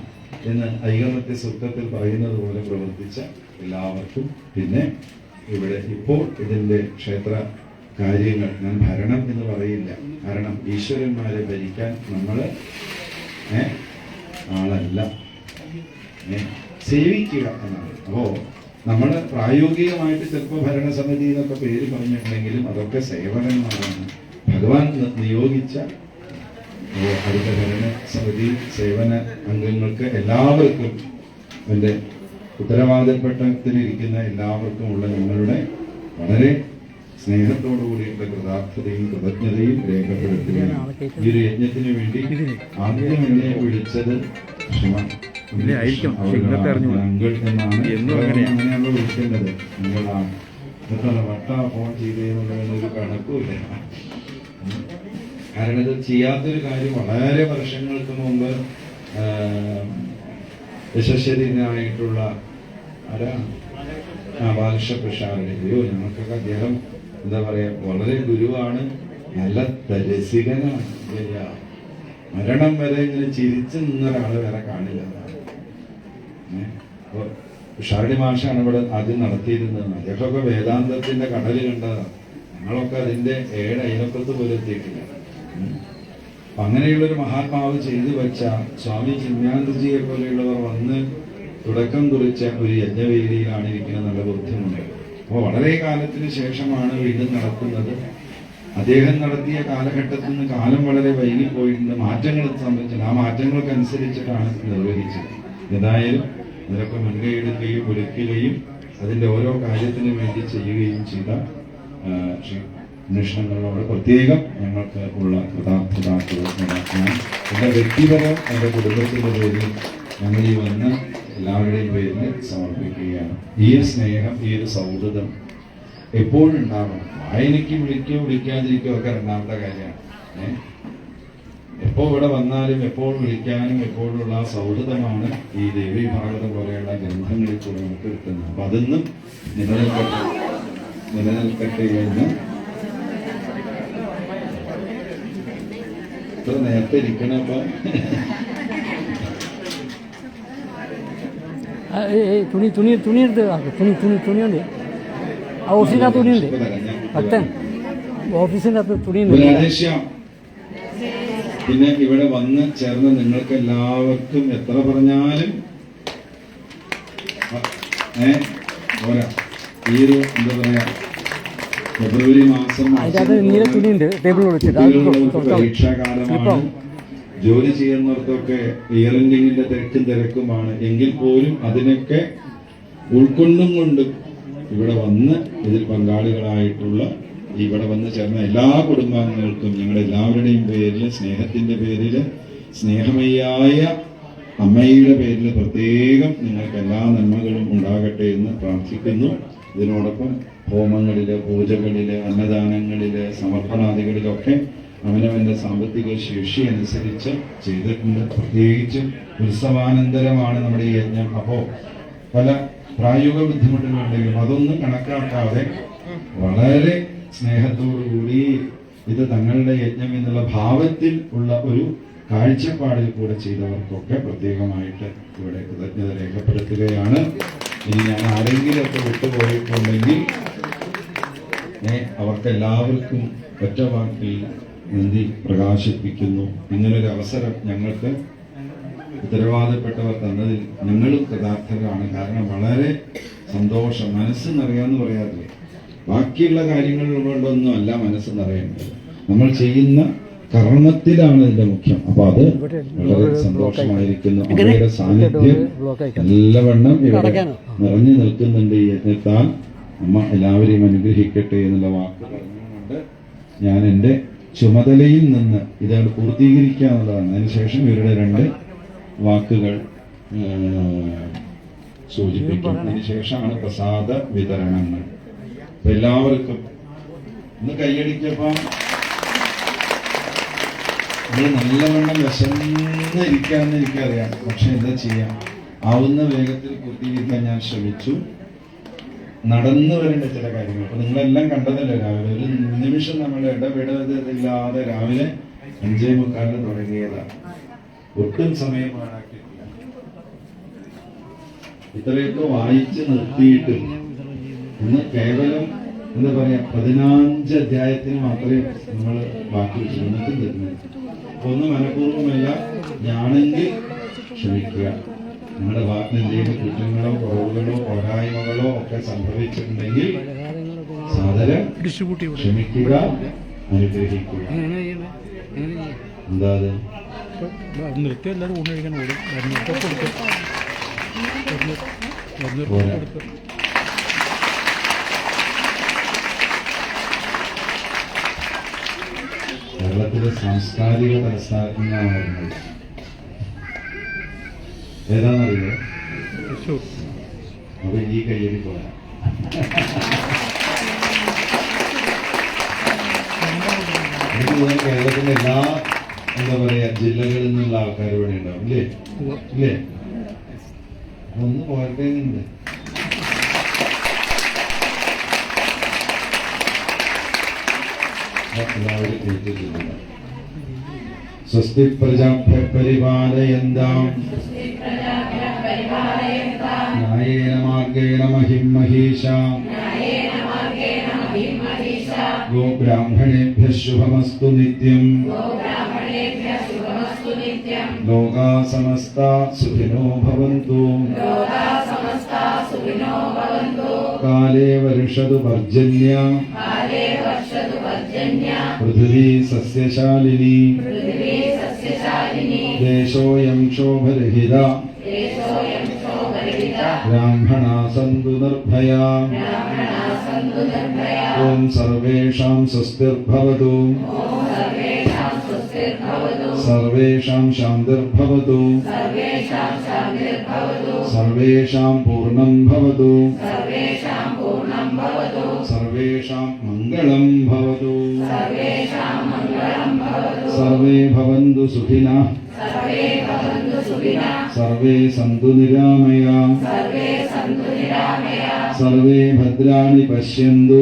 എന്ന് ഐകമത്യ സൂക്തത്തിൽ പറയുന്നത് പോലെ പ്രവർത്തിച്ച എല്ലാവർക്കും, പിന്നെ ഇവിടെ ഇപ്പോൾ ഇതിന്റെ ക്ഷേത്ര കാര്യങ്ങൾ ഞാൻ ഭരണം എന്ന് പറയില്ല. കാരണം ഈശ്വരന്മാരെ ഭരിക്കാൻ നമ്മള് ആളല്ല, സേവിക്കുക എന്നാണ്. അപ്പോ നമ്മള് പ്രായോഗികമായിട്ട് ചിലപ്പോൾ ഭരണസമിതി എന്നൊക്കെ പേര് പറഞ്ഞിട്ടുണ്ടെങ്കിലും അതൊക്കെ സേവകന്മാരാണ്. ഭഗവാൻ നിയോഗിച്ച അടുത്ത ഭരണസമിതി സേവന അംഗങ്ങൾക്ക് എല്ലാവർക്കും എൻ്റെ ഉത്തരവാദിത്തപ്പെട്ടിരിക്കുന്ന എല്ലാവർക്കും ഉള്ള നിങ്ങളുടെ വളരെ സ്നേഹത്തോടു കൂടിയുള്ള കൃതാർത്ഥതയും കൃതജ്ഞതയും രേഖപ്പെടുത്തുകയാണ്. ഈ ഒരു യജ്ഞത്തിന് വേണ്ടി ആദ്യം എന്നെ വിളിച്ചത് അങ്കിൾ എന്നാണ്. അങ്ങനെയാണല്ലോ വിളിക്കേണ്ടത്. നിങ്ങളാണ് എത്ര വട്ട ഫോൺ ചെയ്തെന്നുള്ളതിനൊരു കണക്കുമില്ല. കാരണം ഇത് ചെയ്യാത്തൊരു കാര്യം. വളരെ വർഷങ്ങൾക്ക് മുമ്പ് യശസ്വരനായിട്ടുള്ള ആരാണ്? ബാലകൃഷ്ണപ്രസാദിന്റെ അയ്യോ, ഞങ്ങൾക്കൊക്കെ അദ്ദേഹം എന്താ പറയാ വളരെ ഗുരുവാണ്, നല്ല രസികനാണ്. മരണം വരെ ഇങ്ങനെ ചിരിച്ചു നിന്നൊരാള് വേറെ കാണില്ല. അപ്പൊ ഷാരടി മാഷാണ് ഇവിടെ ആദ്യം നടത്തിയിരുന്നത്. അദ്ദേഹമൊക്കെ വേദാന്തത്തിന്റെ കടല് കണ്ടതാണ്. ഞങ്ങളൊക്കെ അതിന്റെ അയലപ്പുറത്ത് പോലും എത്തിയിട്ടില്ല. അങ്ങനെയുള്ളൊരു മഹാത്മാവ് ചെയ്തു വെച്ച സ്വാമി ചിന്മയാനന്ദജിയെ പോലെയുള്ളവർ വന്ന് തുടക്കം കുറിച്ച ഒരു യജ്ഞവേദിയിലാണ് ഇരിക്കുന്നത്. നല്ല ബോധ്യമുണ്ട്. അപ്പോൾ വളരെ കാലത്തിന് ശേഷമാണ് വീണ്ടും നടക്കുന്നത്. അദ്ദേഹം നടത്തിയ കാലഘട്ടത്തിൽ നിന്ന് കാലം വളരെ വൈകിപ്പോയിട്ടുണ്ട്. മാറ്റങ്ങൾ സംഭവിച്ചിട്ടുണ്ട്. ആ മാറ്റങ്ങൾക്കനുസരിച്ചിട്ടാണ് നിർവഹിച്ചത്. ഏതായാലും ഇതിലൊക്കെ മുൻകൈയെടുക്കുകയും ഒരുക്കുകയും അതിന്റെ ഓരോ കാര്യത്തിനു വേണ്ടി ചെയ്യുകയും ചെയ്ത അന്വേഷണങ്ങളോട് പ്രത്യേകം ഞങ്ങൾക്ക് ഉള്ള കൃതാർത്ഥതാക്കൾ ഞാൻ എന്റെ വ്യക്തിപരം എന്റെ കുടുംബത്തിന്റെ പേരിൽ ഞങ്ങൾ ഈ വന്ന് എല്ലാവരുടെയും പേരിൽ സമർപ്പിക്കുകയാണ്. ഈ സ്നേഹം, ഈ ഒരു സൗഹൃദം എപ്പോഴും ഉണ്ടാവണം. വായനയ്ക്ക് വിളിക്കാതിരിക്കുകയോ ഒക്കെ രണ്ടാമത്തെ കാര്യമാണ്. എപ്പോ ഇവിടെ വന്നാലും എപ്പോൾ വിളിക്കാനും എപ്പോഴുള്ള ആ സൗഹൃദമാണ് ഈ ദേവി ഭാഗവതം പോലെയുള്ള ഗ്രന്ഥങ്ങളിൽ കൂടെ നമുക്ക് കിട്ടുന്നത്. അപ്പൊ അതൊന്നും നിലനിൽക്കട്ടെ എന്ന് ഇത്ര നേരത്തെ ഇരിക്കണപ്പോ തുണി എടുത്ത് തുണിയുണ്ട്. ആ ഓഫീസിൻ്റെ അകത്ത് തുണിയുണ്ട്. ഭക്തൻ ഓഫീസിൻ്റെ അകത്ത് തുണിയുണ്ട്. പിന്നെ ഇവിടെ വന്ന് ചേർന്ന് നിങ്ങൾക്ക് എല്ലാവർക്കും എത്ര പറഞ്ഞാലും പോരാ. ഈ ഒരു എന്താ പറയാ ഫെബ്രുവരി മാസം പരീക്ഷാകാലമാണ്. ജോലി ചെയ്യുന്നവർക്കൊക്കെ ഇയർ എൻഡിങ്ങിന്റെ തിരക്കുമാണ്. എങ്കിൽ പോലും അതിനൊക്കെ ഉൾക്കൊണ്ടും കൊണ്ടും ഇവിടെ വന്ന് ഇതിൽ പങ്കാളികളായിട്ടുള്ള ഇവിടെ വന്ന് ചേർന്ന എല്ലാ കുടുംബാംഗങ്ങൾക്കും ഞങ്ങളുടെ എല്ലാവരുടെയും പേരിൽ, സ്നേഹത്തിന്റെ പേരിൽ, സ്നേഹമയ്യായ അമ്മയുടെ പേരിൽ പ്രത്യേകം നിങ്ങൾക്ക് എല്ലാ നന്മകളും ഉണ്ടാകട്ടെ എന്ന് പ്രാർത്ഥിക്കുന്നു. ഇതിനോടൊപ്പം ഹോമങ്ങളില്, പൂജകളില്, അന്നദാനങ്ങളില്, സമർപ്പണാദികളിലൊക്കെ അവനവന്റെ സാമ്പത്തിക ശേഷി അനുസരിച്ച് ചെയ്തിട്ടുണ്ട്. പ്രത്യേകിച്ചും ഉത്സവാനന്തരമാണ് നമ്മുടെ ഈ യജ്ഞം. അപ്പോ പല പ്രായോഗിക ബുദ്ധിമുട്ടുകളുണ്ടെങ്കിലും അതൊന്നും കണക്കാക്കാതെ വളരെ സ്നേഹത്തോടുകൂടി ഇത് തങ്ങളുടെ യജ്ഞം എന്നുള്ള ഭാവത്തിൽ ഉള്ള ഒരു കാഴ്ചപ്പാടിൽ കൂടെ ചെയ്തവർക്കൊക്കെ പ്രത്യേകമായിട്ട് ഇവിടെ കൃതജ്ഞത രേഖപ്പെടുത്തുകയാണ്. ഇനി ഞാൻ ആരെങ്കിലുമൊക്കെ വിട്ടുപോയിട്ടുണ്ടെങ്കിൽ അവർക്കെല്ലാവർക്കും ഒറ്റ വാക്കിൽ നന്ദി പ്രകാശിപ്പിക്കുന്നു. ഇങ്ങനൊരു അവസരം ഞങ്ങൾക്ക് ഉത്തരവാദപ്പെട്ടവർ തന്നതിൽ ഞങ്ങളും കൃതാർത്ഥരാണ്. കാരണം വളരെ സന്തോഷം, മനസ്സ് നിറയാന്ന് പറയാറില്ലേ, ബാക്കിയുള്ള കാര്യങ്ങൾ കൊണ്ടൊന്നും അല്ല മനസ്സ് നിറയേണ്ടത്, നമ്മൾ ചെയ്യുന്ന കർമ്മത്തിലാണ് ഇതിന്റെ മുഖ്യം. അപ്പൊ അത് വളരെ സന്തോഷമായിരിക്കുന്നു. അവരുടെ സാന്നിധ്യം നല്ലവണ്ണം ഇവിടെ നിറഞ്ഞു നിൽക്കുന്നുണ്ട്. ഈ യജ്ഞത്താൽ അമ്മ എല്ലാവരെയും അനുഗ്രഹിക്കട്ടെ എന്നുള്ള വാക്ക് പറഞ്ഞുകൊണ്ട് ഞാൻ എന്റെ ചുമതലയിൽ നിന്ന് ഇതാണ് പൂർത്തീകരിക്കുക എന്നുള്ളതാണ്. അതിനുശേഷം ഇവരുടെ 2 വാക്കുകൾ സൂചിപ്പിക്കും. അതിനുശേഷമാണ് പ്രസാദ വിതരണങ്ങൾ. എല്ലാവർക്കും ഇന്ന് കൈയടിക്കപ്പോ നമ്മൾ നല്ലവണ്ണം വിശന്നിരിക്കാന്ന് എനിക്കറിയാം. പക്ഷെ എന്താ ചെയ്യാം, ആവുന്ന വേഗത്തിൽ പൂർത്തീകരിക്കാൻ ഞാൻ ശ്രമിച്ചു. നടന്നു വരേണ്ട ചില കാര്യങ്ങൾ അപ്പൊ നിങ്ങളെല്ലാം കണ്ടതല്ലേ. രാവിലെ ഒരു നിമിഷം നമ്മൾ ഇടപെടലില്ലാതെ രാവിലെ 5:45 തുടങ്ങിയതാണ്. ഒട്ടും സമയം പാഴാക്കിയിട്ടില്ല. ഇത്രയൊക്കെ വായിച്ച് നിർത്തിയിട്ട് ഇന്ന് കേവലം എന്താ പറയാ 15 അധ്യായത്തിന് മാത്രമേ നമ്മൾ ബാക്കി ശ്രമിക്കും തരുന്നത്. അപ്പൊ ഒന്ന് മനഃപൂർവ്വമല്ല, ഞാനെങ്കിൽ ക്ഷമിക്കുക. നിങ്ങളുടെ ഭാഗത്ത് എന്തെങ്കിലും കുറ്റങ്ങളോ കുറവുകളോ പോരായ്മകളോ ഒക്കെ സംഭവിച്ചിട്ടുണ്ടെങ്കിൽ സാദരം ക്ഷമിക്കുക, അനുഗ്രഹിക്കുക. എന്താ അത് നൃത്തം എല്ലാവരും ഊണ് കഴിക്കാൻ ഓടും. കേരളത്തിലെ സാംസ്കാരിക തലസ്ഥാനമാണ് വരുന്നത്. ഏതാണെന്നറിയില്ല. അപ്പൊ ഈ കയ്യടി പോരാ. എനിക്ക് തോന്നുന്നു കേരളത്തിന്റെ എല്ലാ എന്താ പറയാ ജില്ലകളിൽ നിന്നുള്ള ആൾക്കാർ ഇവിടെ ഉണ്ടാവും. ഇല്ലേ? ഒന്ന് പോരട്ടേന്നുണ്ട്. എല്ലാവരും കേട്ടിട്ടുണ്ട്. സ്വസ്തി പ്രജാഭ്യ പരിപാലയന്താം ന്യായേന മാർഗേണ മഹിം മഹീഷാ ഗോ ബ്രാഹ്മണേഭ്യഃ ശുഭമസ്തു നിത്യം ലോകാ സമസ്താ സുഖിനോ ഭവന്തു കാലേ വർഷതു പർജന്യ പൃഥിവീ സസ്യശാലിനി ദേശോയം ശോഭരഹിത ബ്രാഹ്മണാ സന്തു നിർഭയാ ഓം സർവേഷാം സ്വസ്തിർഭവതു സർവേഷാം ശാന്തിർഭവതു സർവേഷാം പൂർണ്ണം ഭവതു സർവേഷാം മംഗളം ഭവതു സർവേ ഭവന്തു സുഖിനഃ സർവേ സന്തു നിരാമയാ സർവേ ഭദ്രാണി പശ്യന്തു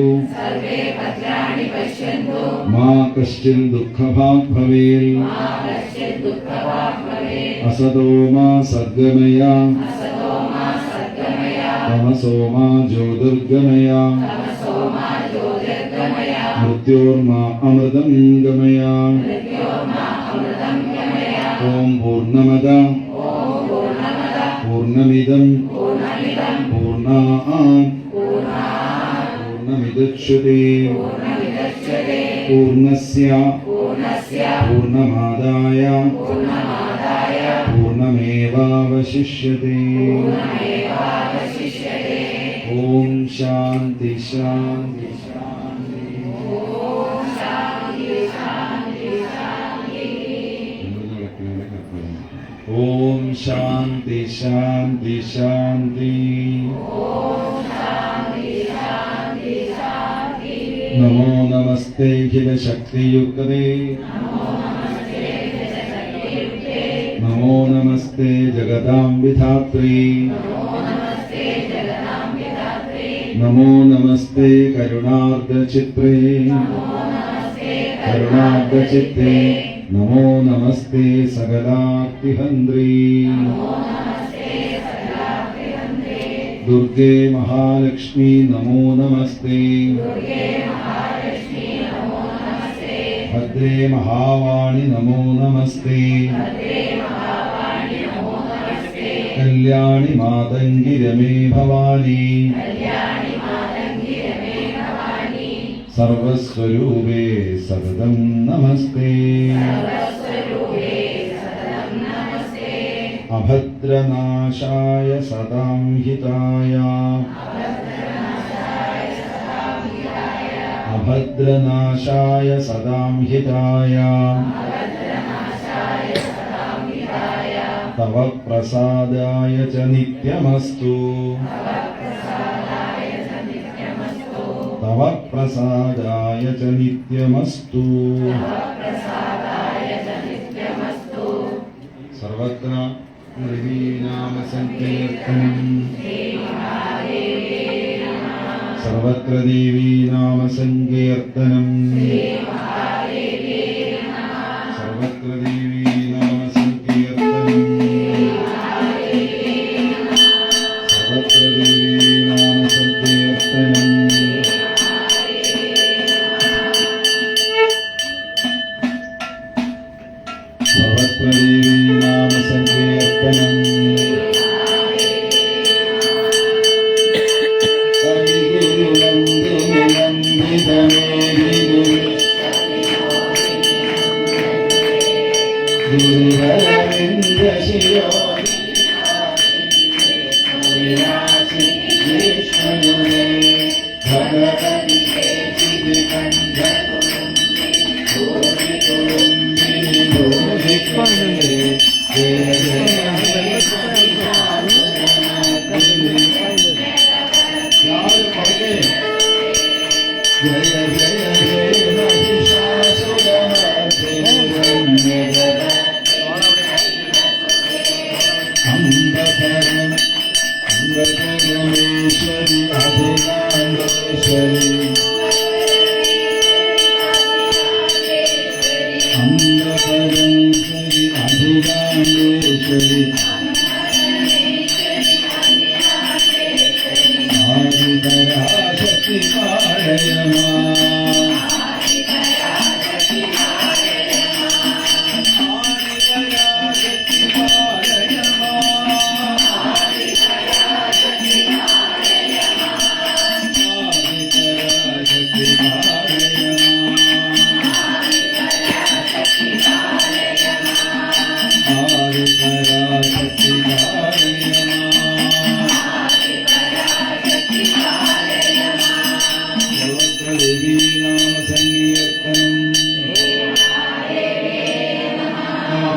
മാ കശ്ചിത് ദുഃഖഭാഗ് ഭവേൽ അസതോ മാ സദ്ഗമയ തമസോ മാ ജ്യോതിർഗമയ മൃത്യോർമാ അമൃതം ഗമയ ഓം പൂർണ്ണമദ പൂർണ്ണമിദം പൂർണ്ണാത് പൂർണ്ണമിദച്യത്തെ പൂർണ്ണസ്യ പൂർണ്ണമാദായ പൂർണ്ണമേവാവശിഷ്യത്തെ ഓം ശാന്തി ശാന്തി ഓം ശാന്തി ശാന്തി ശാന്തി നമോ നമസ്തേ അഖില ശക്തിയുക്തേ നമോ നമസ്തേ ജഗതാം വിധാത്രീ നമോ നമസ്തേ കരുണാർദ്രചിത്രേ കരുണാർദ്രചിത്തേ നമോ നമസ്തേ സകലാർത്തിഹന്ത്രീ ദുർഗേ മഹാലക്ഷ്മി നമോ നമസ്തേ ഭദ്രേ മഹാവാണി നമോ നമസ്തേ കല്യാണി മാതംഗി രമേ ഭവാനി സർവസ്വരൂപേ സതതം നമസ്തേ അഭദ്രനാശായ സദാം ഹിതായ അഭദ്രനാശായ സദാം ഹിതായ തവ പ്രസാദായ ച നിത്യമസ്തു തവ പ്രസാദായ ച നിത്യമസ്തു സർവത്ര ദേവീനാമ സങ്കീർത്തനം സർവത്ര ദേവീനാമ സങ്കീർത്തനം സർവത്ര ദേവീനാമ സങ്കീർത്തനം സർവത്ര ദേവീനാമ സങ്കീർത്തനം സർവത്ര ദേവീനാമ സങ്കീർത്തനം അംബപരമേശ്വരി അഭിനാമേശ്വരി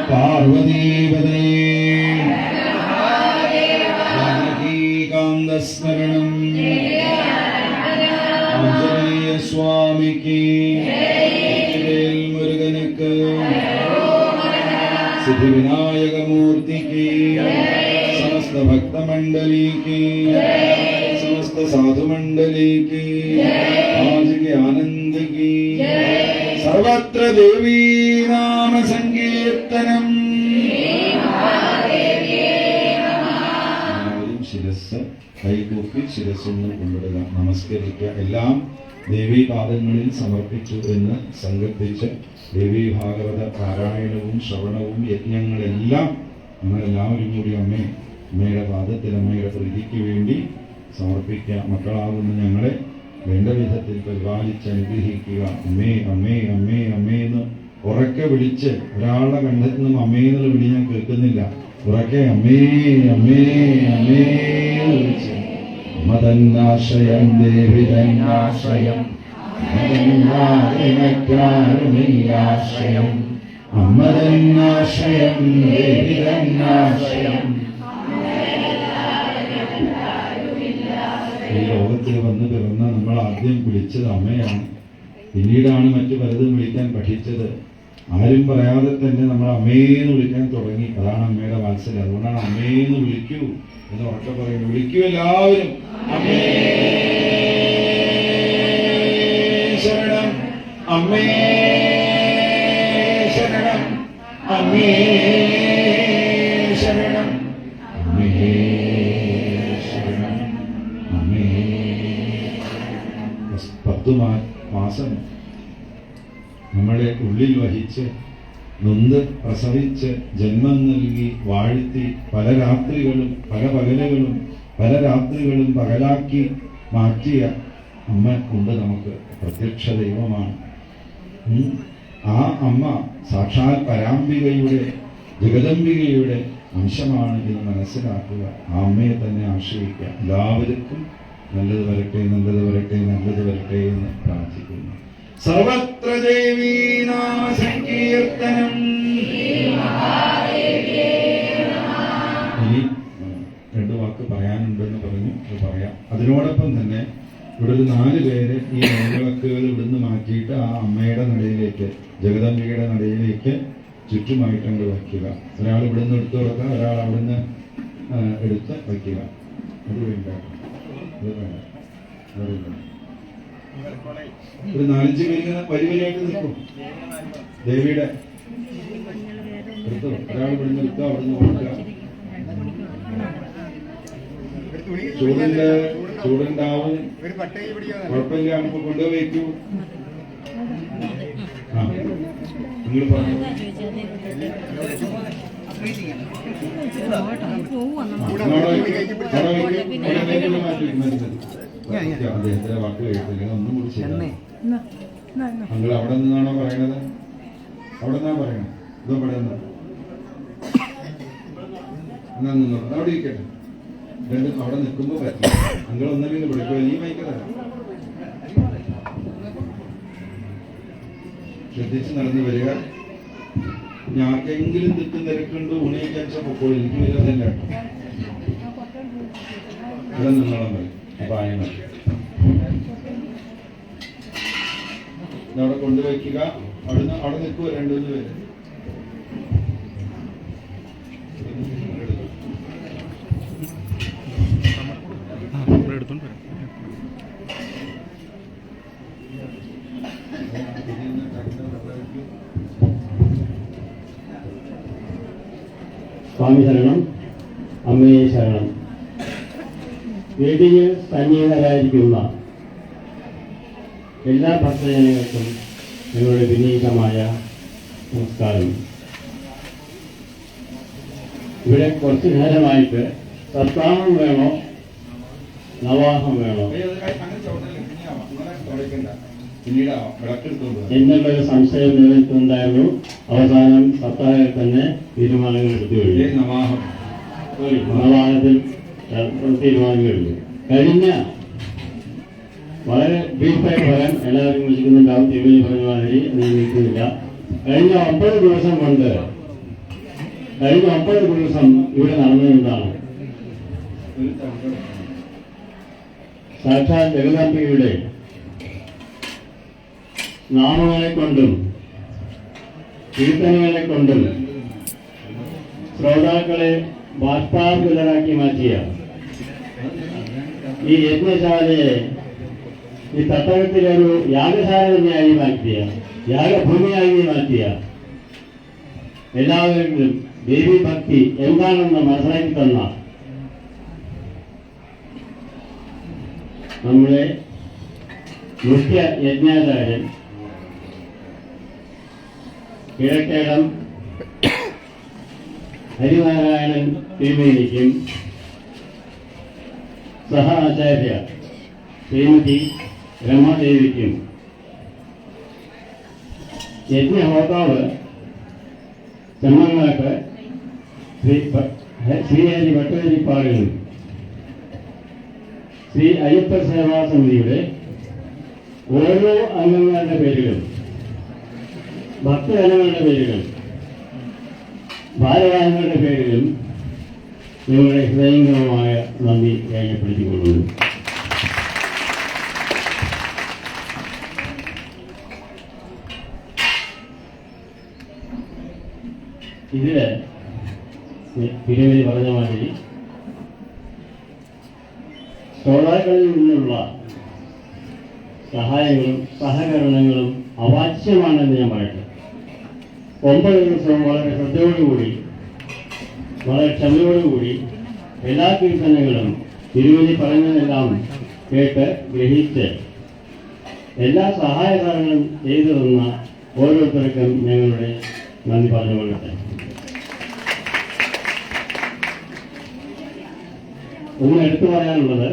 പാർവതീപതേ ജാനകീകാന്തസ്മരണം ആഞ്ജനേയ സ്വാമിക്ക് മുരുകനുക്ക് സിദ്ധിവിനായകമൂർത്തിക്ക് സമസ്ത ഭക്തമണ്ഡലിക്ക് സമസ്ത സാധുമണ്ഡലിക്ക് ആജിക്ക് ആനന്ദിക്ക് സർവത്ര ദേവീ നാമ സങ്കീർത്തനം. ശിരസ് കൈകൂപ്പി ശിരസ്സൊന്ന് കൊണ്ടിടുക, നമസ്കരിക്കുക. എല്ലാം ദേവീ പാദങ്ങളിൽ സമർപ്പിച്ചു എന്ന് സങ്കല്പിച്ച് ദേവീ ഭാഗവത പാരായണവും ശ്രവണവും യജ്ഞങ്ങളെല്ലാം നമ്മളെല്ലാവരും കൂടി അമ്മയുടെ പാദത്തിൽ അമ്മയുടെ പ്രീതിക്ക് വേണ്ടി സമർപ്പിക്കുക. മക്കളാകുന്ന ഞങ്ങളെ വേണ്ട വിധത്തിൽ പരിപാലിച്ച് അനുഗ്രഹിക്കുക. അമ്മേ അമ്മേ അമ്മേ അമ്മേ എന്ന് ഉറക്കെ വിളിച്ച്, ഒരാളുടെ കണ്ഠത്തിൽ നിന്നും അമ്മയെന്നുള്ള വിളി ഞാൻ കേൾക്കുന്നില്ല, ഉറക്കെ അമ്മേ അമ്മേ അമ്മേ എന്ന് വിളിച്ച് മതന്നാശ്രയം ദേവി തന്നാശ്രയം മതന്നാശ്രയം അമ്മ തന്നാശ്രയം ദേവി തന്നാശ്രയം. ഈ ലോകത്തിൽ വന്ന് പിറന്ന നമ്മൾ ആദ്യം വിളിച്ചത് അമ്മയാണ്. പിന്നീടാണ് മറ്റു പലതും വിളിക്കാൻ പഠിച്ചത്. ആരും പറയാതെ തന്നെ നമ്മൾ അമ്മേന്ന് വിളിക്കാൻ തുടങ്ങി. അതാണ് അമ്മയുടെ വാത്സല്യം. അതുകൊണ്ടാണ് അമ്മേന്ന് വിളിക്കൂ എന്ന് ഉറക്കെ പറയുന്നത്. വിളിക്കൂ എല്ലാവരും. അമ്മേ ശരണം, അമ്മേ ശരണം, അമ്മേ ശരണം, അമ്മേ ശരണം, അമ്മേ. 10 മാസം നമ്മളെ ഉള്ളിൽ വഹിച്ച് നൊന്ത് പ്രസവിച്ച് ജന്മം നൽകി വാഴ്ത്തി പല രാത്രികളും പല പകലുകളും പല രാത്രികളും പകലാക്കി മാറ്റിയ അമ്മ കൊണ്ട് നമുക്ക് പ്രത്യക്ഷ ദൈവമാണ്. ആ അമ്മ സാക്ഷാൽ പരാംബികയുടെ ജഗദംബികയുടെ അംശമാണ് എന്ന് മനസ്സിലാക്കുക. ആ അമ്മയെ തന്നെ ആശ്രയിക്കുക. എല്ലാവർക്കും നല്ലത് വരട്ടെ, നല്ലത് വരട്ടെ, നല്ലത് വരട്ടെ എന്ന് പ്രാർത്ഥിക്കുന്നു. സർവത്ര ദേവീ നാമ സങ്കീർത്തനം. ഇനി 2 വാക്ക് പറയാനുണ്ടെന്ന് പറഞ്ഞു, അത് പറയാം. അതിനോടൊപ്പം തന്നെ ഇവിടെ ഒരു 4 പേര് ഈ നെയ്വിളക്കുകൾ ഇവിടുന്ന് മാറ്റിയിട്ട് ആ അമ്മയുടെ നടയിലേക്ക്, ജഗദംബികയുടെ നടയിലേക്ക് ചുറ്റുമായിട്ടുണ്ട് വയ്ക്കുക. ഒരാൾ ഇവിടുന്ന് എടുത്തു കൊടുക്കുക, ഒരാൾ അവിടുന്ന് എടുത്ത് വയ്ക്കുക. അത് വേണ്ട, അത് വേണ്ട, അത് വേണ്ട. ഒരു 4-5 പേര് വരിവരിയായിട്ട് നിൽക്കും. ദേവിയുടെ എടുത്തോ, ഒരാൾ ഇവിടുന്ന് എടുത്തോ, അവിടുന്ന് കൊടുക്കുക. ചൂടുണ്ടാവും, കുഴപ്പമില്ല, നമുക്ക് കൊണ്ടുവയ്ക്കൂ. ആ നിങ്ങൾ പറഞ്ഞു. അദ്ദേഹത്തിന്റെ വാക്ക് കഴിയില്ല, ഒന്നും കൂടി ശരിയാണ്. നിങ്ങൾ അവിടെ നിന്നാണോ പറയണത്? അവിടെ നിന്നാ പറയണത്? ഇതോ പറയുന്നത് എന്നാ നിന്നോ, അവിടെ ഇരിക്കട്ടെ. 2 അവിടെ നിൽക്കുമ്പോ പറ്റില്ല. നിങ്ങൾ ഒന്നല്ലെങ്കിൽ വിളിക്കുക, ഈ മൈക്കതല്ല. ശ്രദ്ധിച്ച് നടന്നു വരിക. ഞാക്കെങ്കിലും തെറ്റും തിരക്കുണ്ട്, ഉണയിക്കാൻ പൊക്കോളൂ. എനിക്ക് വരുന്നതല്ല. ഇവിടെ നിന്നോളം പറയും. അപ്പൊ ആയ മതി. അവിടെ കൊണ്ടുവയ്ക്കുക. അവിടെ നിൽക്കുക 2-3 പേര്. എടുത്തോണ്ട് സ്വാമി ശരണം, അമ്മയെ ശരണം. വേദിയിൽ സന്നിഹിതരായിരിക്കുന്ന എല്ലാ ഭക്തജനങ്ങൾക്കും ഞങ്ങളുടെ വിനീതമായ നമസ്കാരം. ഇവിടെ കുറച്ചു നേരമായിട്ട് സപ്താഹം വേണോ നവാഹം വേണോ എന്നുള്ളൊരു സംശയം നിലനിൽക്കുന്നുണ്ടായിരുന്നു. അവസാനം സപ്താഹത്തിൽ തന്നെ തീരുമാനങ്ങൾ എടുത്തു കഴിഞ്ഞു. നവാഹത്തിൽ തീരുമാനങ്ങൾ എടുത്തു കഴിഞ്ഞ. വളരെ ബ്രീഫായി പറയാൻ എല്ലാവരും വിളിക്കുന്നുണ്ടാവും. തിരുവല്ലി പറഞ്ഞ മാതിരി നിൽക്കുന്നില്ല. കഴിഞ്ഞ 9 ദിവസം കൊണ്ട് ഇവിടെ നടന്നതെന്താണ്? സാക്ഷാൽ ജഗദാംബികയുടെ നാമങ്ങളെ കൊണ്ടും കീർത്തനങ്ങളെ കൊണ്ടും ശ്രോതാക്കളെ ബാഷ്പാകുലരാക്കി മാറ്റിയ ഈ യജ്ഞശാലയെ ഈ തട്ടകത്തിലൊരു യാഗശാല തന്നെയായി മാറ്റിയ, യാഗഭൂമിയായി മാറ്റിയ എല്ലാവരിലും ദേവി ഭക്തി എന്താണെന്ന് മനസ്സിലാക്കി തന്ന നമ്മുടെ മുഖ്യ യജ്ഞാചാര്യൻ കിഴക്കേടം ഹരിനാരായണൻ തിരുമേനിക്കും സഹ ആചാര്യ ശ്രീമതി രമാദേവിക്കും യജ്ഞഹോതാവ് ചെമ്മങ്ങാട്ട് ശ്രീഹരി ഭട്ടതിരിപ്പാടിനും ശ്രീ അയ്യപ്പ സേവാ സമിതിയുടെ ഓരോ അംഗങ്ങളുടെ പേരിലും ഭക്തജനങ്ങളുടെ പേരിലും ഭാരവാഹികളുടെ പേരിലും നിങ്ങളുടെ ഹൃദയംഗമമായ നന്ദി രേഖപ്പെടുത്തിക്കൊള്ളുന്നു. ഇതില് തിരുവല്ലി പറഞ്ഞ മാതിരി ശ്രോതാക്കളിൽ നിന്നുള്ള സഹായങ്ങളും സഹകരണങ്ങളും അവാച്യമാണെന്ന് ഞാൻ പറയട്ടെ. 9 ദിവസവും വളരെ ശ്രദ്ധയോടുകൂടി വളരെ ക്ഷമയോടുകൂടി എല്ലാ കീർത്തനങ്ങളും തിരുവല്ലി പറയുന്നതെല്ലാം കേട്ട് ഗ്രഹിച്ച് എല്ലാ സഹായ സഹകരണം ചെയ്തു തന്ന ഓരോരുത്തർക്കും ഞങ്ങളുടെ നന്ദി പറഞ്ഞുകൊള്ളട്ടെ. ഒന്ന് എടുത്തു പറയാനുള്ളത്,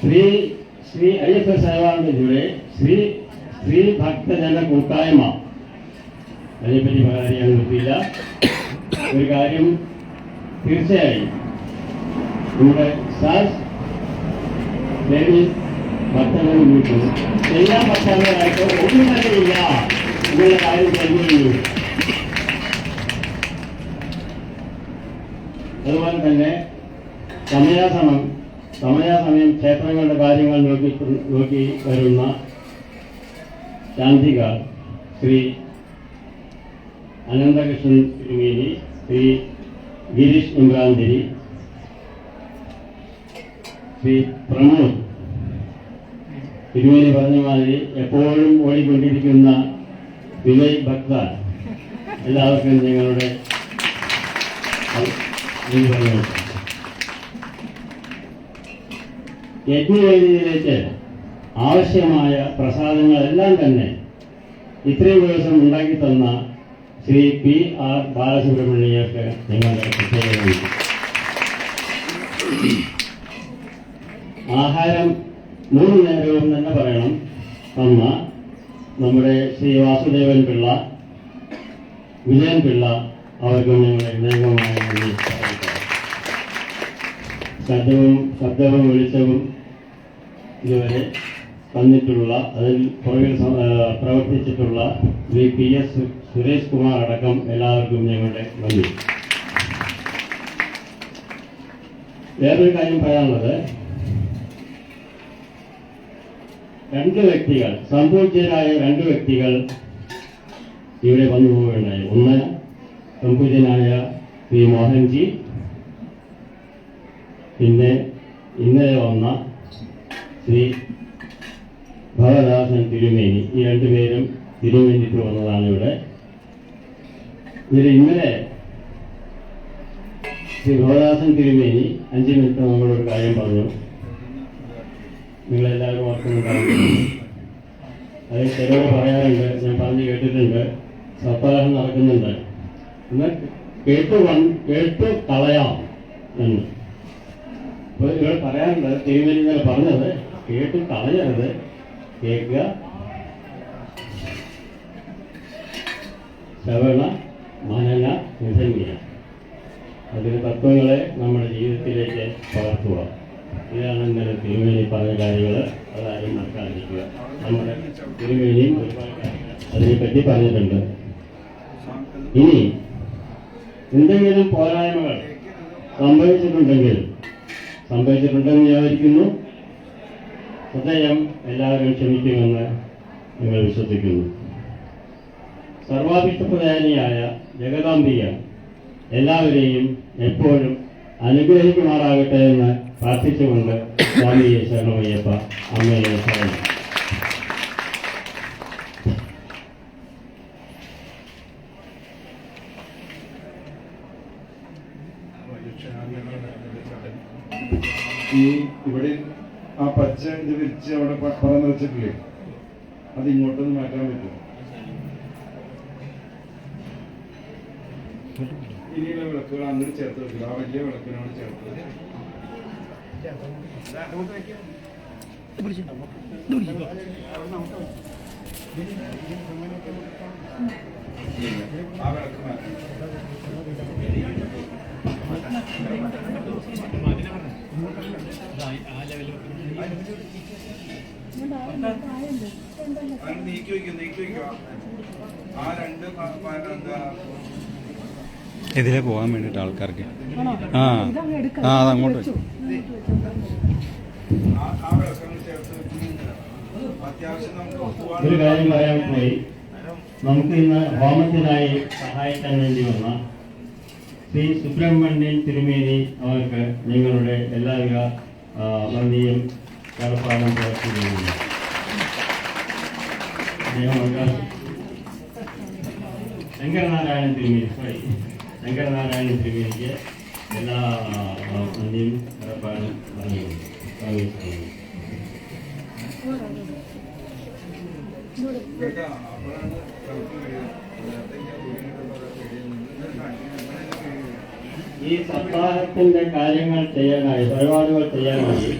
ശ്രീ അയ്യപ്പ സേവാനന്ദജിയുടെ ശ്രീ ഭക്തജന കൂട്ടായ്മ, അതിനെപ്പറ്റി പറയാൻ പറ്റില്ല. ഒരു കാര്യം തീർച്ചയായും നമ്മുടെ സാസ് ഭക്തജന ഗ്രൂപ്പും എല്ലാ ഭക്തജനമായിട്ട് ഒന്നും തന്നെയില്ല എന്നുള്ള കാര്യം தெரிഞ്ഞു. അതുപോലെ തന്നെ സമയാസമയം ക്ഷേത്രങ്ങളുടെ കാര്യങ്ങൾ നോക്കി വരുന്ന ശാന്തിക ശ്രീ അനന്തകൃഷ്ണൻ തിരുമേനി, ശ്രീ ഗിരീഷ് ഇമ്രാന്തിരി, ശ്രീ പ്രമോദ് തിരുമേനി പറഞ്ഞ മാതിരി എപ്പോഴും ഓടിക്കൊണ്ടിരിക്കുന്ന വിനയ് ഭക്ത, എല്ലാവർക്കും ഞങ്ങളുടെ യജ്ഞവേദിയിലേക്ക് ആവശ്യമായ പ്രസാദങ്ങളെല്ലാം തന്നെ ഇത്രയും ദിവസം ഉണ്ടാക്കി തന്ന ശ്രീ PR ബാലസുബ്രഹ്മണ്യർക്ക് ഞങ്ങളുടെ പ്രത്യേകത. ആഹാരം 3 നേരവും തന്നെ പറയണം തന്ന നമ്മുടെ ശ്രീ വാസുദേവൻ പിള്ള, വിജയൻ പിള്ള, അവർക്കും ഞങ്ങളുടെ ഹൃദയംഗമായ നന്ദി അറിയിക്കാം. ശബ്ദവും വെളിച്ചവും ഇതുവരെ തന്നിട്ടുള്ള, അതിൽ പുറകിൽ പ്രവർത്തിച്ചിട്ടുള്ള ശ്രീ PS സുരേഷ് കുമാർ അടക്കം എല്ലാവർക്കും ഞങ്ങളുടെ നന്ദി. വേറൊരു കാര്യം പറയാനുള്ളത്, 2 വ്യക്തികൾ, സംപൂജ്യരായ 2 വ്യക്തികൾ ഇവിടെ വന്നു പോവുകയുണ്ടായി. ഒന്ന് സംപൂജ്യനായ ശ്രീ മോഹൻജി, പിന്നെ ഇന്നലെ വന്ന ശ്രീ ഭവദാസൻ തിരുമേനി. ഈ 2 പേരും തിരുമേനിക്ക് വന്നതാണ്. ഇവിടെ ഇന്നലെ ശ്രീ ഭവദാസൻ തിരുമേനി 5 മിനിറ്റ് നമ്മളൊരു കാര്യം പറഞ്ഞു. നിങ്ങളെല്ലാവരും ഓർക്കുന്നുണ്ടാവും. അത് ചിലവർ പറയാറുണ്ട്, ഞാൻ പറഞ്ഞു കേട്ടിട്ടുണ്ട്, സപ്താഹം നടക്കുന്നുണ്ട് എന്നാൽ കേട്ടു കളയാം എന്ന്. അപ്പോൾ ഇവിടെ പറയാറുണ്ട്, തിരുമേനി ഇന്നലെ പറഞ്ഞത് കേട്ടു കളയരുത്, കേൾക്കുക, ശ്രവണ മനന നിധന്യ, അതിലെ തത്വങ്ങളെ നമ്മുടെ ജീവിതത്തിലേക്ക് പകർത്തുക. ഇതാണ് ഇന്നലെ തിരുമേനി പറഞ്ഞ കാര്യങ്ങൾ. അതാരും മറക്കാതിരിക്കുക. നമ്മുടെ തിരുമേനിയും ഒരുപാട് കാര്യങ്ങൾ അതിനെപ്പറ്റി പറഞ്ഞിട്ടുണ്ട്. ഇനി എന്തെങ്കിലും പോരായ്മകൾ സംഭവിച്ചിട്ടുണ്ടെന്ന് വിചാരിക്കുന്നു. സദയം എല്ലാവരും ക്ഷമിക്കുമെന്ന് നിങ്ങൾ വിശ്വസിക്കുന്നു. സർവാഭിഷ്ടപ്രധാനിയായ ജഗദാംബിക എല്ലാവരെയും എപ്പോഴും അനുഗ്രഹിക്കുമാറാകട്ടെ എന്ന് പ്രാർത്ഥിച്ചുകൊണ്ട് സ്വാമിയെ ശരണമയ്യപ്പ, അമ്മയെ ശരണം. ഇവിടെ ആ പച്ച ഇത് വിരിച്ച് അവിടെ പറന്ന് വെച്ചിട്ടില്ലേ, അത് ഇങ്ങോട്ടൊന്ന് മാറ്റാൻ പറ്റും. ഇനിയുള്ള വിളക്കുകൾ അങ്ങോട്ട് ചേർത്ത് വെക്കില്ല, ആ വലിയ വിളക്കിനോട് ചേർത്ത് ആ വിളക്ക് മാറ്റാം. നീക്കി വയ്ക്കുക. ആ 2 എന്താ ഇതിലെ പോകാൻ വേണ്ടിയിട്ട് ആൾക്കാർക്ക് അതങ്ങോട്ട് വെച്ചു. ഒരു കാര്യം പറയാൻ പോയി, നമുക്ക് ഇന്ന് ഹോമത്തിനായി സഹായിക്കാൻ വേണ്ടി വന്ന ശ്രീ സുബ്രഹ്മണ്യൻ തിരുമേനി അവർക്ക് നിങ്ങളുടെ എല്ലാവിധ നന്ദിയും കടപ്പാടും പ്രവർത്തിക്കുന്നു. ശങ്കരനാരായണൻ തിരുമേനിക്ക് എല്ലാ നന്ദിയും കടപ്പാടും നൽകുന്നു. ഈ സപ്താഹത്തിന്റെ കാര്യങ്ങൾ ചെയ്യാനായി, പരിപാടികൾ ചെയ്യാനായി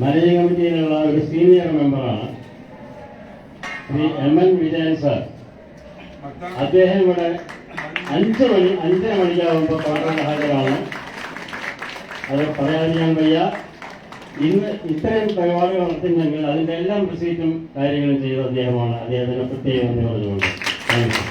മാനേജിംഗ് കമ്മിറ്റിയിലുള്ള ഒരു സീനിയർ മെമ്പറാണ് ശ്രീ MN വിജയൻ സാർ. അദ്ദേഹം ഇവിടെ 5:30 മണിക്കാവുമ്പോൾ പന്ത്രണ്ട് ഹാജരാണ്. അത് പറയാതിരിക്കാൻ വയ്യ. ഇന്ന് ഇത്രയും പരിപാടികൾ നടത്തുന്നെങ്കിൽ അതിൻ്റെ എല്ലാം റിസീറ്റും കാര്യങ്ങളും ചെയ്ത അദ്ദേഹമാണ്. അദ്ദേഹത്തിന് പ്രത്യേകം നന്ദി പറഞ്ഞുകൊണ്ട് താങ്ക് യു.